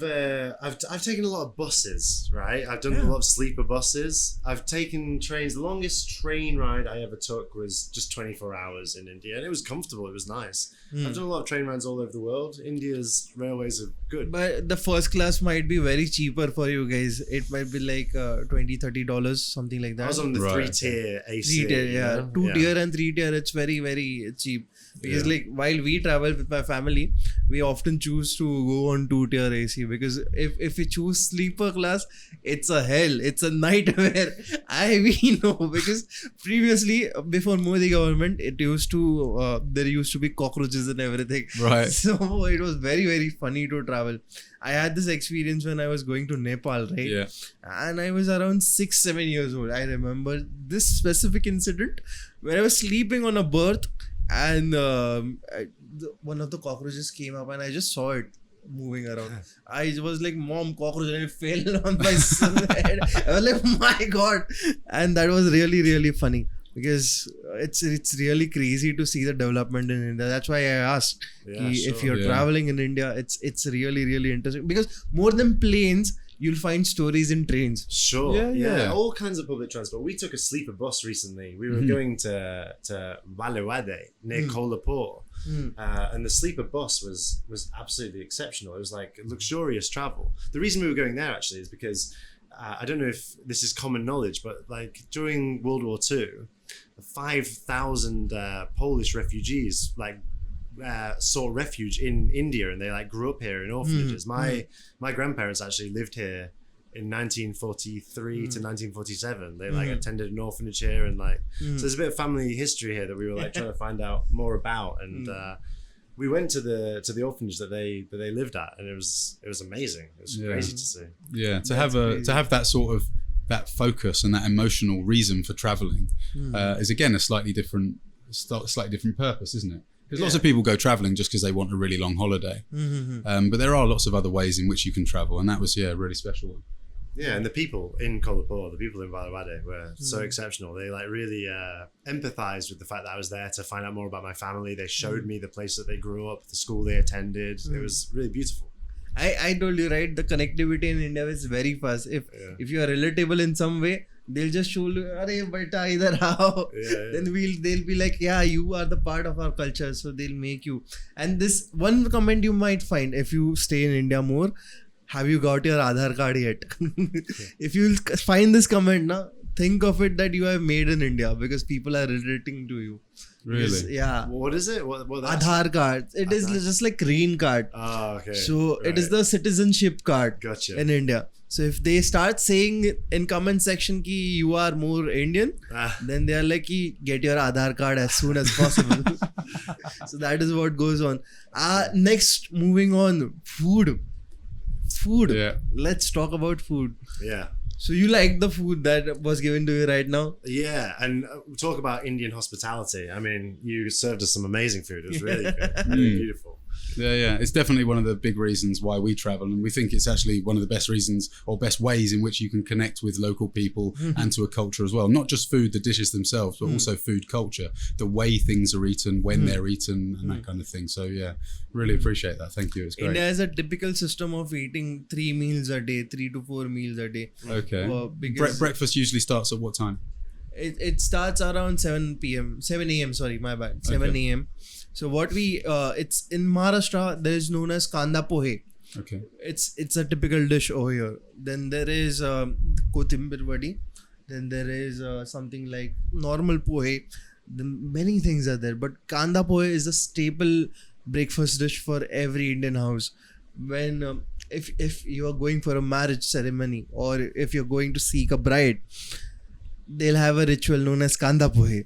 taken a lot of buses, right? I've done a lot of sleeper buses. I've taken trains. The longest train ride I ever took was just 24 hours in India, and it was comfortable. It was nice. I've done a lot of train rides all over the world. India's railways are good. But the first class might be very cheaper for you guys. It might be like $20-$30, something like that. I was on the Right. 3-tier AC. 3 tier, yeah. 2 tier and 3 tier, it's very, very cheap. Because like while we travel with my family, we often choose to go on 2 tier AC, because if we choose sleeper class, it's a hell. It's a nightmare. We know, because previously before Modi government, there used to be cockroaches and everything. Right. So it was very, very funny to travel. I had this experience when I was going to Nepal, right? Yeah. And I was around 6-7 years old. I remember this specific incident where I was sleeping on a berth, and one of the cockroaches came up, and I just saw it moving around. I was like, "Mom, cockroach!" and it fell on my head. I was like, "My God!" And that was really, really funny, because it's really crazy to see the development in India. That's why I asked if you're traveling in India, it's really, really interesting, because more than planes, you'll find stories in trains. Sure. Yeah. All kinds of public transport. We took a sleeper bus recently. We were going to Balewade near Kolhapur. And the sleeper bus was absolutely exceptional. It was like luxurious travel. The reason we were going there actually is because I don't know if this is common knowledge, but like during World War II, 5,000 Polish refugees sought refuge in India, and they like grew up here in orphanages. My grandparents actually lived here in 1943 to 1947. They like attended an orphanage here, and so there's a bit of family history here that we were like trying to find out more about. And we went to the orphanage that they lived at, and it was amazing. It was crazy to see. Yeah, to have that sort of that focus and that emotional reason for traveling is again a slightly different purpose, isn't it? Because lots of people go traveling just because they want a really long holiday. But there are lots of other ways in which you can travel, and that was a really special one. Yeah, and the people in Kolhapur, the people in Balewade were so exceptional. They like really empathized with the fact that I was there to find out more about my family. They showed me the place that they grew up, the school they attended. It was really beautiful. I told you, right, the connectivity in India is very fast. If you are relatable in some way, they'll just show you, "Arey beta, idhar aao." Then they'll be like, "Yeah, you are the part of our culture," so they'll make you. And this one comment you might find if you stay in India more: "Have you got your Aadhaar card yet?" If you find this comment, think of it that you have made in India, because people are relating to you. Really? Yeah. What is it? What Aadhaar card. It is just like green card. Oh, okay. So it is the citizenship card in India. So if they start saying in comment section ki you are more Indian, then they are like, get your Aadhaar card as soon as possible. So that is what goes on. Next, moving on, food. Yeah. Let's talk about food. Yeah. So you like the food that was given to you right now? Yeah, and talk about Indian hospitality. I mean, you served us some amazing food. It was really good, really beautiful. Yeah. It's definitely one of the big reasons why we travel, and we think it's actually one of the best reasons or best ways in which you can connect with local people and to a culture as well. Not just food, the dishes themselves, but also food culture, the way things are eaten, when they're eaten, and that kind of thing. So yeah, really appreciate that. Thank you. It's great. India has a typical system of eating 3 meals a day, 3 to 4 meals a day. Okay. Because Breakfast usually starts at what time? it starts around 7 a.m. Sorry, my bad. 7 a.m. So what it's in Maharashtra, there is known as kanda pohe. Okay. It's a typical dish over here. Then there is kotimbir vadi. Then there is something like normal pohe. Many things are there, but kanda pohe is a staple breakfast dish for every Indian house. When if you are going for a marriage ceremony, or if you're going to seek a bride, they'll have a ritual known as kanda pohe.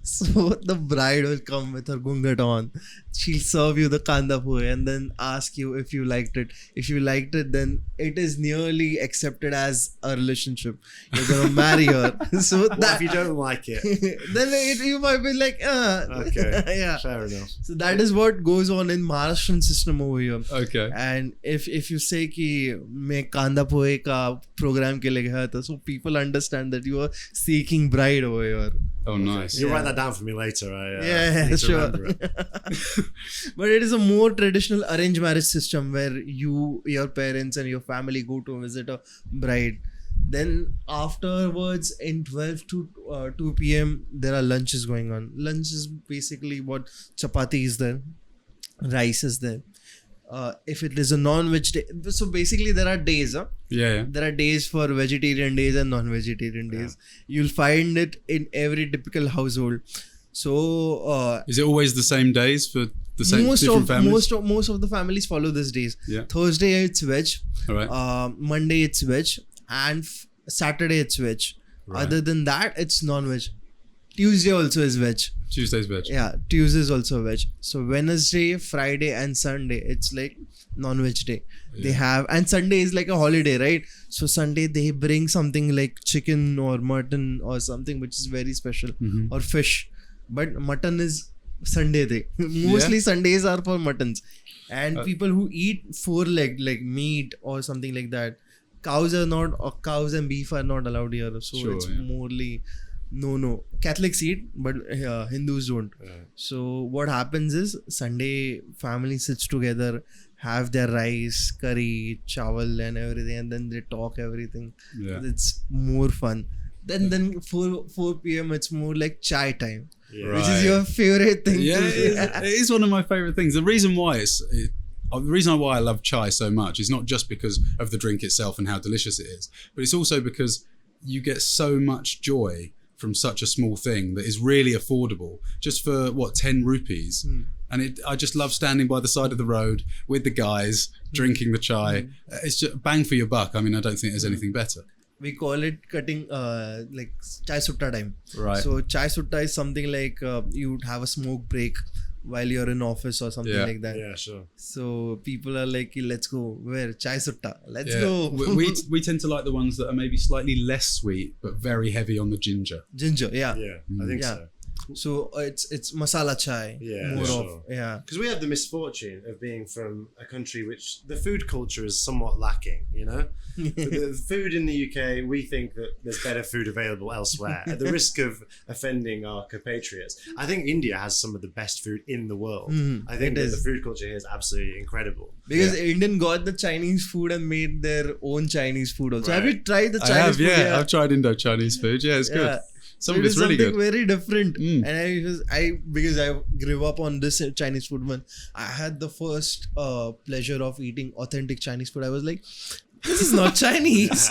So the bride will come with her gungat on. She'll serve you the kanda pohe and then ask you if you liked it. If you liked it, then it is nearly accepted as a relationship. You're gonna marry her. So What if you don't like it? then you might be like, Okay. yeah. Fair enough. So that is what goes on in Maharashtrian system over here. Okay. And if you say कि मैं kanda pohe का program के लिए गया था, so people understand that you are seeking bride over here. Oh, nice. You'll Yeah. write that down for me later. I Yeah, need to sure. remember it. But it is a more traditional arranged marriage system where your parents and your family go to visit a bride. Then afterwards, in 12 to 2 p.m, there are lunches going on. Lunch is basically what chapati is there, rice is there. If it is a non-veg day, so basically there are days. Yeah. There are days for vegetarian days and non-vegetarian days. You'll find it in every typical household. So Is it always the same days for the same different families? most of the families follow these days. Yeah. Thursday it's veg. All right. Monday it's veg, and Saturday it's veg. Right. Other than that, it's non-veg. Tuesday also is veg. Tuesday's veg. Yeah, Tuesday is also veg. So Wednesday, Friday, and Sunday, it's like non-veg day. They have, and Sunday is like a holiday, right? So Sunday they bring something like chicken or mutton or something which is very special, or fish. But mutton is Sunday day. Mostly Sundays are for muttons, and people who eat 4-leg like meat or something like that. Cows and beef are not allowed here. So it's morely no. Catholics eat, but Hindus don't. So what happens is Sunday family sits together, have their rice, curry, chawal and everything, and then they talk everything. Yeah. It's more fun. Then 4 p.m. it's more like chai time, Yeah. which is your favorite thing. Yeah, to do. it is one of my favorite things. The reason why I love chai so much is not just because of the drink itself and how delicious it is, but it's also because you get so much joy from such a small thing that is really affordable, just for 10 rupees. And I just love standing by the side of the road with the guys drinking the chai. It's just bang for your buck. I mean, I don't think there's anything better. We call it cutting like chai sutta time. Right. So chai sutta is something like you would have a smoke break while you're in office or something like that. Yeah, sure. So people are like, let's go. Where? Chai sutta. Let's Yeah. go. we tend to like the ones that are maybe slightly less sweet but very heavy on the ginger. Ginger, yeah. Yeah, I think Yeah. so. So it's masala chai. Yeah, More sure. of, yeah. Because we have the misfortune of being from a country which the food culture is somewhat lacking, the food in the UK, we think that there's better food available elsewhere. At the risk of offending our compatriots, I think India has some of the best food in the world. I think that the food culture here is absolutely incredible. Because Indian got the Chinese food and made their own Chinese food also. Have you tried the I Chinese have, food? yeah. I've tried Indo-Chinese food. Yeah, it's good. Some of it it's is really something good. very different. And because I grew up on this Chinese food, when I had the first pleasure of eating authentic Chinese food, I was like, this is not Chinese.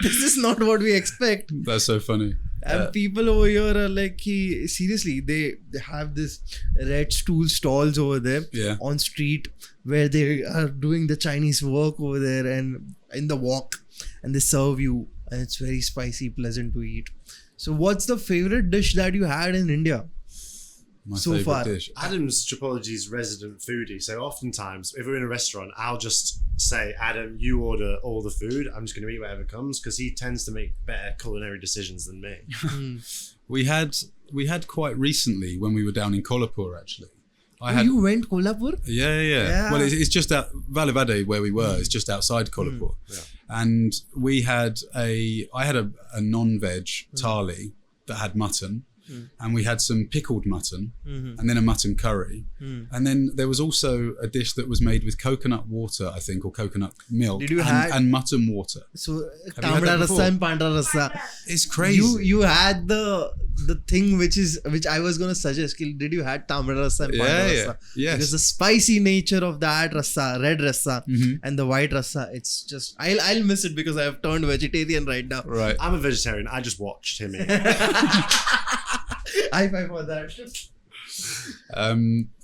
This is not what we expect. That's so funny. And people over here are like, seriously, they have this red stool stalls over there on street where they are doing the Chinese work over there and in the walk, and they serve you, and it's very spicy, pleasant to eat. So what's the favorite dish that you had in India? My so favorite far? dish. Adam's Tripology's resident foodie, so oftentimes if we're in a restaurant, I'll just say, Adam, you order all the food. I'm just going to eat whatever comes, because he tends to make better culinary decisions than me. We had quite recently, when we were down in Kolhapur, actually, You went Kolhapur? Yeah. Well, it's just out Valivade where we were. It's just outside Kolhapur, and I had a non-veg thali that had mutton, and we had some pickled mutton, and then a mutton curry, and then there was also a dish that was made with coconut water, I think, or coconut milk. Did you and mutton water. So tamra rasa and pandra rasa. It's crazy. You had the thing which I was gonna suggest. Did you had tamra rasa and pandra rasa? Yes. Because the spicy nature of that rasa, red rasa, and the white rasa, it's just I'll miss it because I have turned vegetarian right now. Right. I'm a vegetarian. I just watched him eat. High five for that.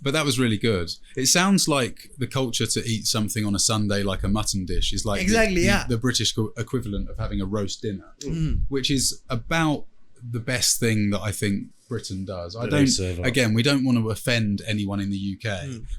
But that was really good. It sounds like the culture to eat something on a Sunday like a mutton dish is like the British equivalent of having a roast dinner, which is about the best thing that I think Britain does. Again, we don't want to offend anyone in the UK,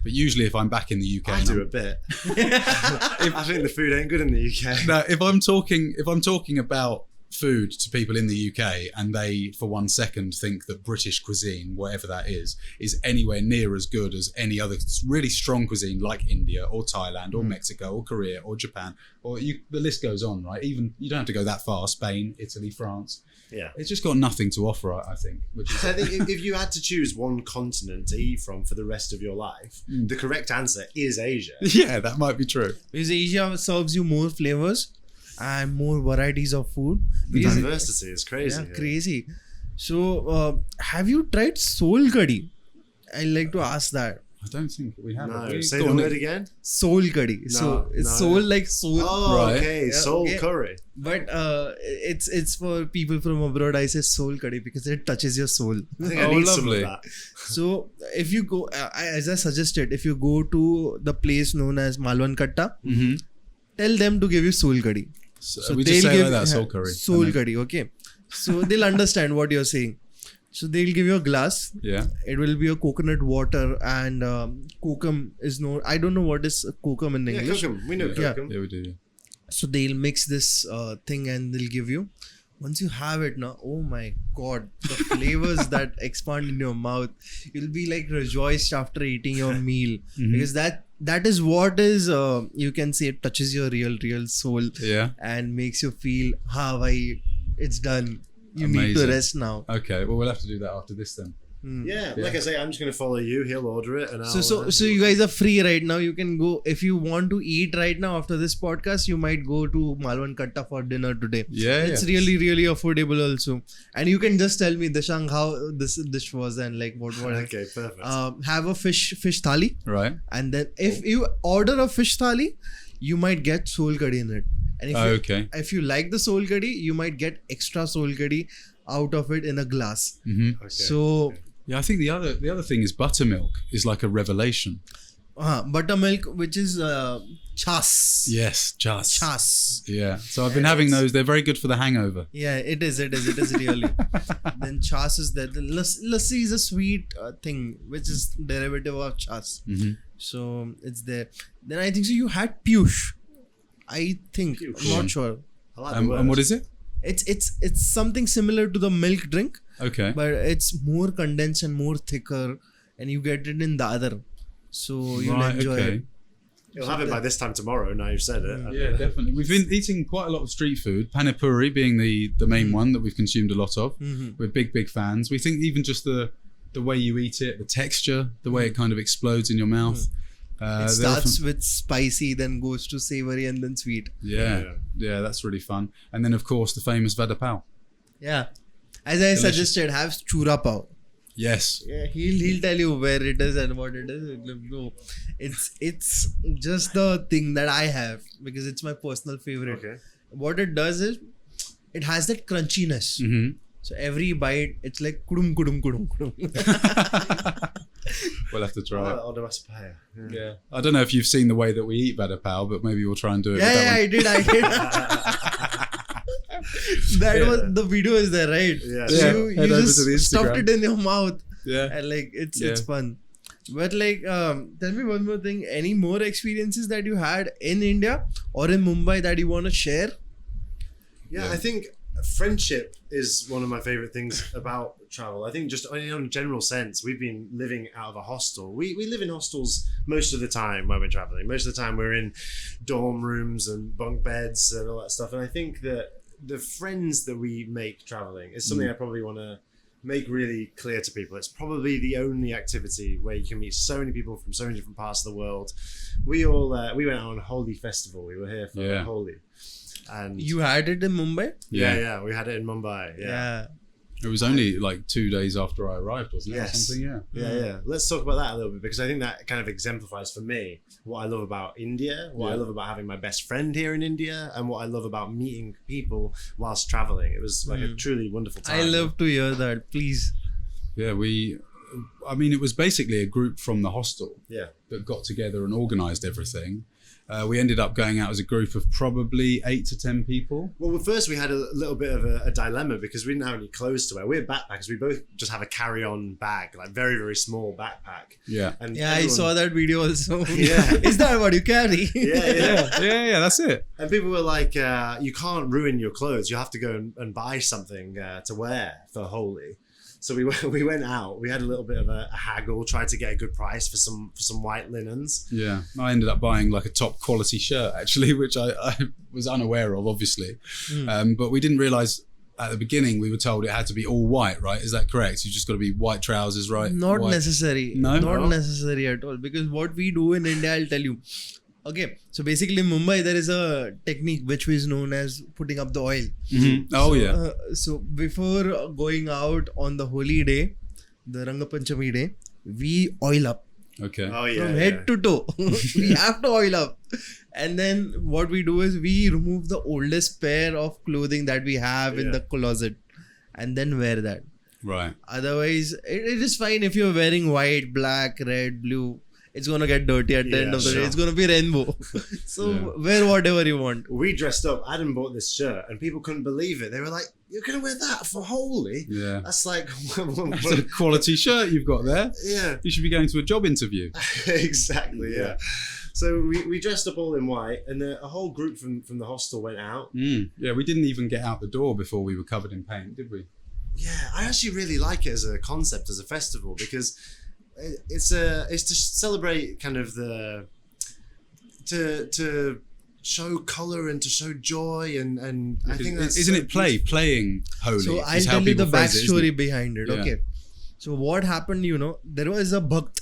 but usually if I'm back in the UK, I do a bit. I think the food ain't good in the UK. No, if I'm talking about food to people in the UK and they for 1 second think that British cuisine, whatever that is anywhere near as good as any other really strong cuisine like India or Thailand or Mexico or Korea or Japan, or the list goes on, right? Even you don't have to go that far. Spain, Italy, France. Yeah, it's just got nothing to offer, I think. I think if you had to choose one continent to eat from for the rest of your life, the correct answer is Asia. Yeah, that might be true. Because Asia serves you more flavors and more varieties of food. The diversity is crazy. Yeah, crazy. So, have you tried soul curry? I'd like to ask that. I don't think we have. No, say the word again. Soul curry. It's soul like soul. Oh, right. Okay. Soul curry. But it's for people from abroad. I say soul curry because it touches your soul. I think I need some of that. So if you go, as I suggested, if you go to the place known as Malwan Katta, tell them to give you soul curry. So we just say like that, soul curry. Soul curry, okay. So they'll understand what you're saying. So they'll give you a glass. Yeah. It will be a coconut water and kokum is known. I don't know what is kokum in English. Kokum. We know kokum. Yeah, we do. So they'll mix this thing and they'll give you. Once you have it now, oh my god, the flavors that expand in your mouth, you'll be like rejoiced after eating your meal because that is what is you can say it touches your real soul and makes you feel it's done. You need to rest now. Okay, well we'll have to do that after this then. Yeah, like I say, I'm just going to follow you. He'll order it, and so you guys are free right now. You can go if you want to eat right now after this podcast. You might go to Malwan Katta for dinner today. Yeah, it's really affordable also. And you can just tell me, Dishank, how this dish was and like what. Okay, perfect. Have a fish thali, right? And then if you order a fish thali, you might get soul curry in it. And if you like the soul curry, you might get extra soul curry out of it in a glass. Okay. So. Yeah, I think the other thing is buttermilk is like a revelation. Buttermilk, which is chas. Yes, chas. Chas. Yeah. So I've been having those. They're very good for the hangover. Yeah, it is really. Then chas is there. The lassi is a sweet thing, which is derivative of chas. So it's there. Then I think so. You had piyush. I think. I'm not sure. And what is it? It's something similar to the milk drink. Okay. But it's more condensed and more thicker, and you get it in dadar. So you'll enjoy it. You'll have it by this time tomorrow. Now you've said it. Yeah, definitely. We've been eating quite a lot of street food. Pani puri being the main one that we've consumed a lot of. We're big fans. We think even just the way you eat it, the texture, the way it kind of explodes in your mouth. It starts with spicy, then goes to savory, and then sweet. Yeah, that's really fun. And then of course the famous vada pav. Yeah, as I suggested, have chura pav. Yes. Yeah, he'll tell you where it is and what it is. No, it's just the thing that I have because it's my personal favorite. Okay. What it does is it has that crunchiness. So every bite, it's like kudum. We'll have to try it. Order aspire. Yeah. I don't know if you've seen the way that we eat vada pav, but maybe we'll try and do it. Yeah, I did. That was the video is there, right? Yeah. So you just stuffed it in your mouth. Yeah. And like it's fun. But like tell me one more thing. Any more experiences that you had in India or in Mumbai that you want to share? Yeah, I think friendship is one of my favorite things about travel. I think just in a general sense, we've been living out of a hostel. We live in hostels most of the time when we're traveling. Most of the time we're in dorm rooms and bunk beds and all that stuff. And I think that the friends that we make traveling is something I probably want to make really clear to people. It's probably the only activity where you can meet so many people from so many different parts of the world. We went out on Holi festival. We were here for Holi. And You had it in Mumbai? yeah, we had it in Mumbai. Yeah. It was only like 2 days after I arrived, wasn't it? Yes. Or something, Yeah. Let's talk about that a little bit, because I think that kind of exemplifies for me what I love about India, what I love about having my best friend here in India, and what I love about meeting people whilst traveling. It was like a truly wonderful time. I love to hear that. Please. Yeah, it was basically a group from the hostel Yeah. that got together and organised everything. We ended up going out as a group of probably 8 to 10 people. Well, first we had a little bit of a dilemma because we didn't have any clothes to wear. We're backpackers. We both just have a carry-on bag, like very, very small backpack. Yeah. And I saw that video also. Yeah. Is that what you carry? Yeah. That's it. And people were like, you can't ruin your clothes. You have to go and buy something to wear for Holi. So we went out. We had a little bit of a haggle, tried to get a good price for some white linens. Yeah, I ended up buying like a top quality shirt actually, which I was unaware of, obviously. But we didn't realise at the beginning we were told it had to be all white, right? Is that correct? You just got to be white trousers, right? Not white. necessary. No? Not necessary at all. Because what we do in India, I'll tell you. Okay, so basically in Mumbai there is a technique which is known as putting up the oil. Mm-hmm. Oh yeah. So before going out on the holy day, the Ranga Panchami day, we oil up Okay. Oh yeah. from head to toe. We have to oil up. And then what we do is we remove the oldest pair of clothing that we have in the closet and then wear that. Right. Otherwise, it is fine if you're wearing white, black, red, blue. It's going to get dirty at the end of the day. It's going to be rainbow. So wear whatever you want. We dressed up. Adam bought this shirt and people couldn't believe it. They were like, you're going to wear that for Holi? Yeah. That's like... That's a quality shirt you've got there. Yeah. You should be going to a job interview. Exactly, yeah. So we dressed up all in white and a whole group from the hostel went out. Yeah, we didn't even get out the door before we were covered in paint, did we? Yeah, I actually really like it as a concept, as a festival, because it's to celebrate kind of to show colour and to show joy and I think that's isn't it playing Holi? So I'll tell you the backstory behind it. Yeah. Okay. So what happened, there was a Bhakt,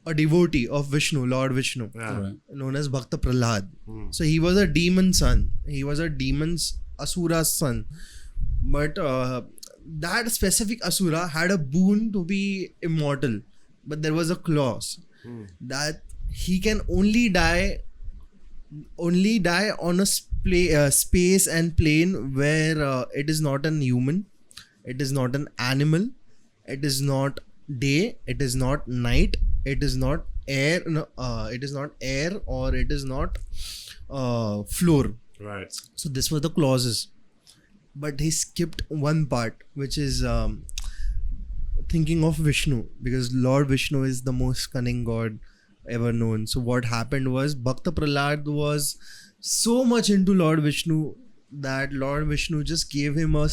a devotee of Vishnu, Lord Vishnu, Right. known as Bakta Prahlad. So he was a demon son. He was a demon's Asura's son. But that specific Asura had a boon to be immortal. But there was a clause that he can only die on a space and plane where it is not an human, it is not an animal, it is not day, it is not night, it is not air, it is not air, or it is not floor. right. So this were the clauses, but he skipped one part, which is thinking of Vishnu, because Lord Vishnu is the most cunning god ever known. So what happened was Bhakta Prahlad was so much into Lord Vishnu that Lord Vishnu just gave him a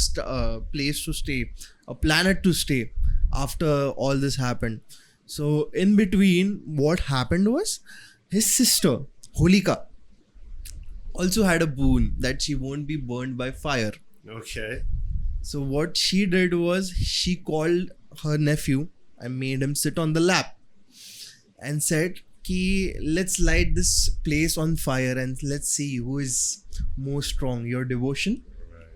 place to stay, a planet to stay after all this happened. So in between, what happened was his sister Holika also had a boon that she won't be burned by fire. Okay. So what she did was she called her nephew and made him sit on the lap and said, Ki, let's light this place on fire and let's see who is more strong, your devotion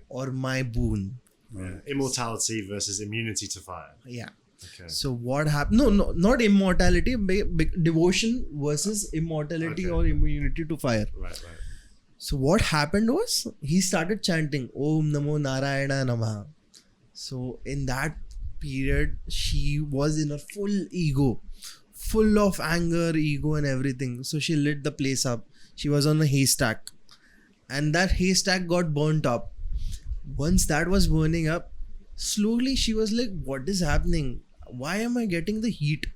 or my boon. Yeah. Immortality versus immunity to fire. Yeah. Okay. So what happened? No, not immortality. Devotion versus immortality or immunity to fire. Right. So what happened was he started chanting Om Namo Narayana Namaha. So in that period, she was in a full ego, full of anger, ego and everything. So she lit the place up. She was on a haystack and that haystack got burnt up. Once that was burning up, slowly she was like, what is happening? Why am I getting the heat?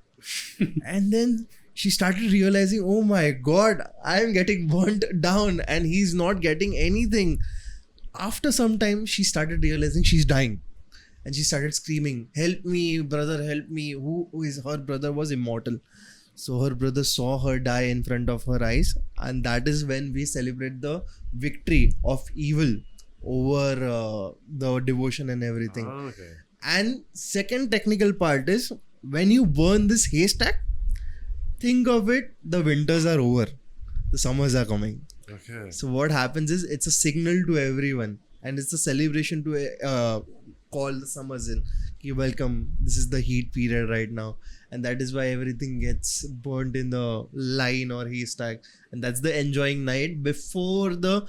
And then she started realizing, oh my God, I am getting burnt down and he's not getting anything. After some time, she started realizing she's dying. and she started screaming, "Help me, brother, help me." Who is her brother was immortal. So her brother saw her die in front of her eyes, and that is when we celebrate the victory of evil over the devotion and everything. Oh, okay. And second technical part is when you burn this haystack, think of it, the winters are over, the summers are coming. Okay. So what happens is it's a signal to everyone, and it's a celebration to call the summers in. Ki welcome, this is the heat period right now, and that is why everything gets burnt in the line or haystack, and that's the enjoying night before the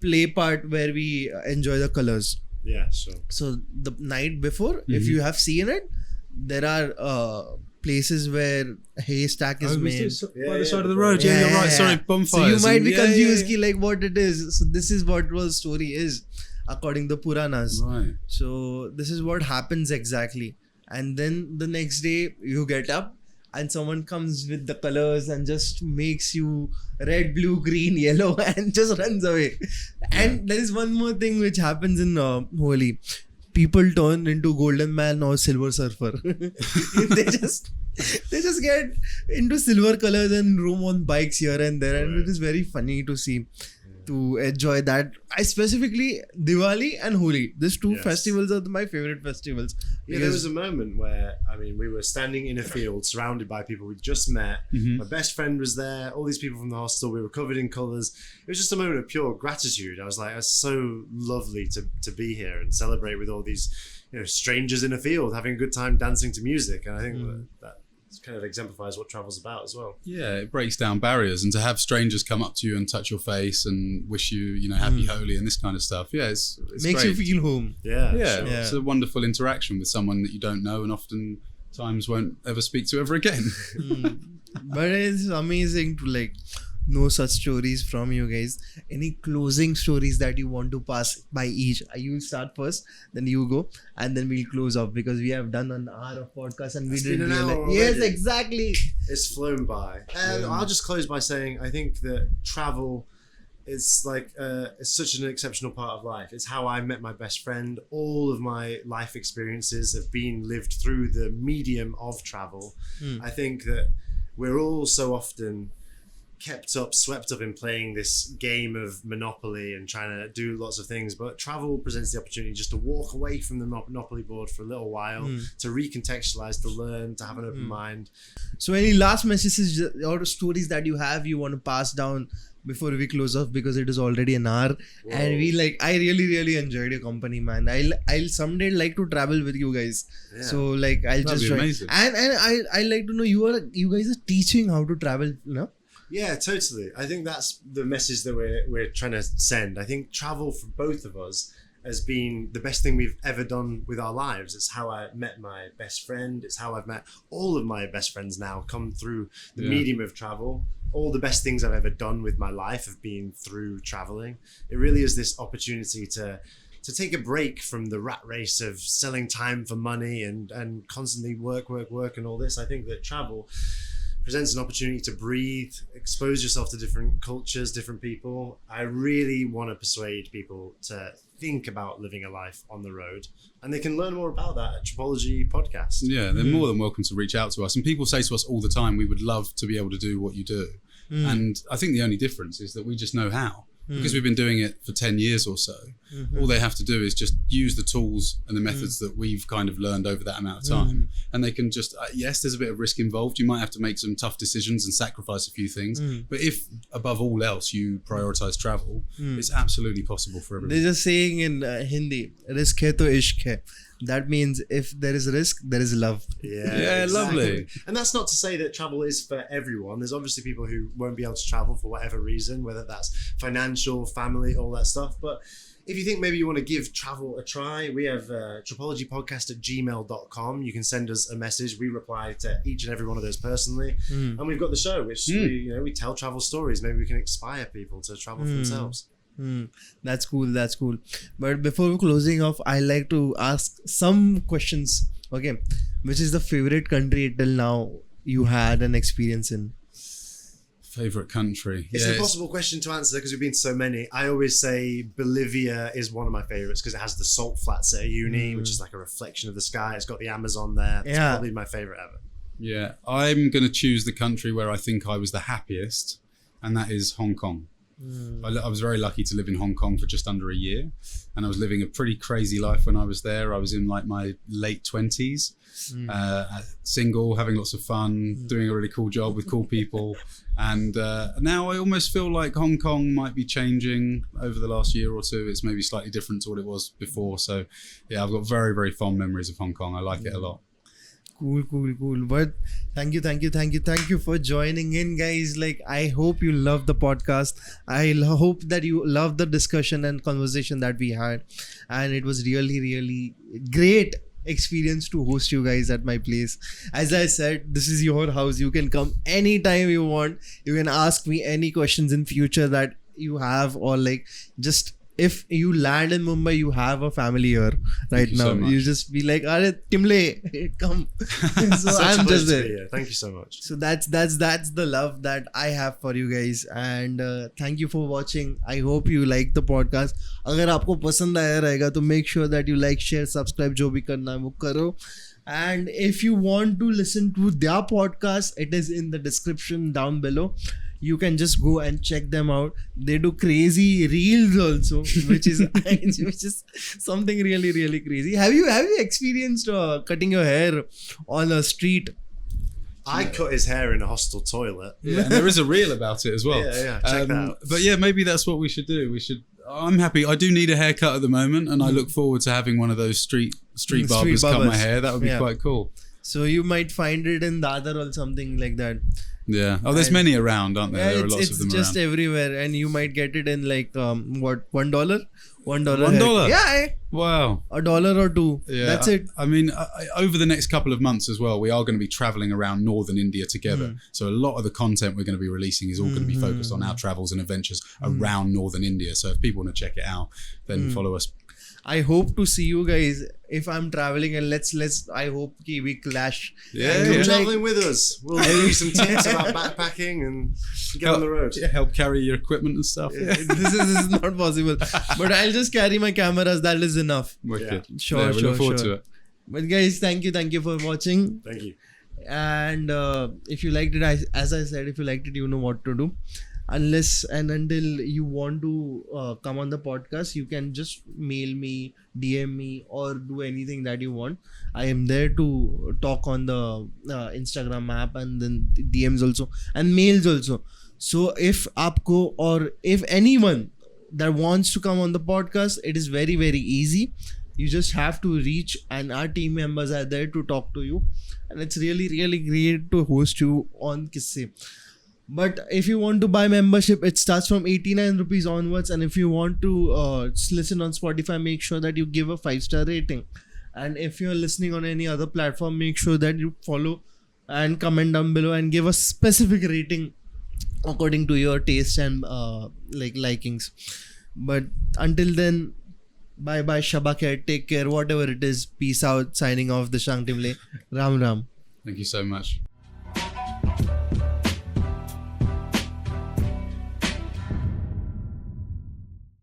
play part where we enjoy the colors. Yeah, sure. So the night before, if you have seen it, there are places where haystack is made. By the side of the road. Yeah, you're right. Sorry, bonfires. So you might be and- confused, ki like what it is. So this is what the story is, according to Puranas. Right. So this is what happens exactly. And then the next day you get up and someone comes with the colors and just makes you red, blue, green, yellow and just runs away. And there is one more thing which happens in Holi. People turn into Golden Man or Silver Surfer. they just get into silver colors and roam on bikes here and there, and it is very funny to see. To enjoy that, I specifically Diwali and Holi. These two festivals are my favorite festivals. Yeah, there was a moment where, I mean, we were standing in a field surrounded by people we'd just met. My best friend was there, all these people from the hostel, we were covered in colours. It was just a moment of pure gratitude. I was like, it's so lovely to be here and celebrate with all these, strangers in a field, having a good time dancing to music. And I think that kind of exemplifies what travel's about as well. Yeah, it breaks down barriers, and to have strangers come up to you and touch your face and wish you, happy Holi and this kind of stuff. Yeah, it's makes great. you feel home. Yeah, Sure. It's a wonderful interaction with someone that you don't know and often times won't ever speak to ever again. But it's amazing to know such stories from you guys. Any closing stories that you want to pass by each? You start first, then you go, and then we'll close off because we have done an hour of podcast and we It's didn't been an hour realize. Yes, already. exactly. It's flown by. And I'll just close by saying I think that travel is it's such an exceptional part of life. It's how I met my best friend. All of my life experiences have been lived through the medium of travel. I think that we're all so often swept up in playing this game of Monopoly and trying to do lots of things, but travel presents the opportunity just to walk away from the Monopoly board for a little while, to recontextualize, to learn, to have an open mind. So any last messages or stories that you want to pass down before we close off, because it is already an hour. Whoa. And I really enjoyed your company, man. I'll someday like to travel with you guys. Yeah. So I'll That'd just join. Amazing. And I like to know you guys are teaching how to travel, Yeah, totally. I think that's the message that we're trying to send. I think travel for both of us has been the best thing we've ever done with our lives. It's how I met my best friend. It's how I've met all of my best friends now, come through the medium of travel. All the best things I've ever done with my life have been through traveling. It really is this opportunity to take a break from the rat race of selling time for money and constantly work and all this. I think that travel presents an opportunity to breathe, expose yourself to different cultures, different people. I really want to persuade people to think about living a life on the road, and they can learn more about that at Tripology Podcast. Yeah, they're more than welcome to reach out to us. And people say to us all the time, we would love to be able to do what you do. And I think the only difference is that we just know how. Because we've been doing it for 10 years or so. All they have to do is just use the tools and the methods that we've kind of learned over that amount of time. And they can just, yes, there's a bit of risk involved. You might have to make some tough decisions and sacrifice a few things. But if above all else you prioritize travel, it's absolutely possible for everyone. There's a saying in Hindi, risk hai to ishq hai. That means if there is risk, there is love. Yeah, exactly. Lovely. And that's not to say that travel is for everyone. There's obviously people who won't be able to travel for whatever reason, whether that's financial, family, all that stuff. But if you think maybe you want to give travel a try, we have tripologypodcast@gmail.com. You can send us a message. We reply to each and every one of those personally. And we've got the show, which we tell travel stories. Maybe we can inspire people to travel for themselves. That's cool. But before closing off, I like to ask some questions. Okay, which is the favorite country till now you had an experience in? Favorite country? It's an impossible question to answer because we've been to so many. I always say Bolivia is one of my favorites because it has the salt flats at Uyuni, which is like a reflection of the sky. It's got the Amazon there. It's probably my favorite ever. Yeah, I'm going to choose the country where I think I was the happiest, and that is Hong Kong. I was very lucky to live in Hong Kong for just under a year, and I was living a pretty crazy life when I was there. I was in like my late 20s, single, having lots of fun, doing a really cool job with cool people. And now I almost feel like Hong Kong might be changing over the last year or two. It's maybe slightly different to what it was before. So yeah, I've got very, very fond memories of Hong Kong. I like it a lot. Cool. But thank you for joining in, guys. Like, I hope you love the podcast. I hope that you love the discussion and conversation that we had, and it was really, really great experience to host you guys at my place. As I said, this is your house. You can come anytime you want. You can ask me any questions in future that you have, or like just if you land in Mumbai, you have a family here right now. So you just be like, "Are Timble, come." So I'm just there. Thank you so much. So that's the love that I have for you guys, and thank you for watching. I hope you like the podcast. अगर आपको पसंद आया रहेगा तो make sure that you like, share, subscribe, जो भी करना है वो करो. And if you want to listen to their podcast, it is in the description down below. You can just go and check them out. They do crazy reels also, which is something really, really crazy. Have you experienced cutting your hair on a street? I cut his hair in a hostel toilet. Yeah, and there is a reel about it as well. Yeah, check that out. But yeah, maybe that's what we should do. I'm happy. I do need a haircut at the moment, and I look forward to having one of those street barbers cut my hair. That would be quite cool. So you might find it in Dadar or something like that. Yeah. Oh, there's many around, aren't there? Yeah, there are lots of them around. It's just everywhere, and you might get it in like what, $1? $1. Yeah. Wow. $1 or $2. Yeah. That's it. I mean, over the next couple of months as well, we are going to be traveling around northern India together. So a lot of the content we're going to be releasing is all going to be focused on our travels and adventures around northern India. So if people want to check it out, then follow us. I hope to see you guys if I'm traveling, and let's I hope we clash. Yeah, come traveling with us. We'll give you some tips about backpacking and get on the road. Yeah, help carry your equipment and stuff. Yeah. This is not possible, but I'll just carry my cameras. That is enough. Wicked. Yeah. Sure, we look forward to it. But guys, thank you for watching. Thank you. And if you liked it, as I said, if you liked it, you know what to do. Unless and until you want to come on the podcast, you can just mail me, DM me, or do anything that you want. I am there to talk on the Instagram app, and then DMs also and mails also. So if aapko or if anyone that wants to come on the podcast, it is very, very easy. You just have to reach, and our team members are there to talk to you, and it's really, really great to host you on Kissey. But if you want to buy membership, it starts from 89 rupees onwards. And if you want to listen on Spotify, make sure that you give a 5-star rating. And if you're listening on any other platform, make sure that you follow and comment down below and give a specific rating according to your taste and likings. But until then, bye bye, Shabak hai, take care, whatever it is. Peace out. Signing off, Dishank Timble. Ram Ram. Thank you so much.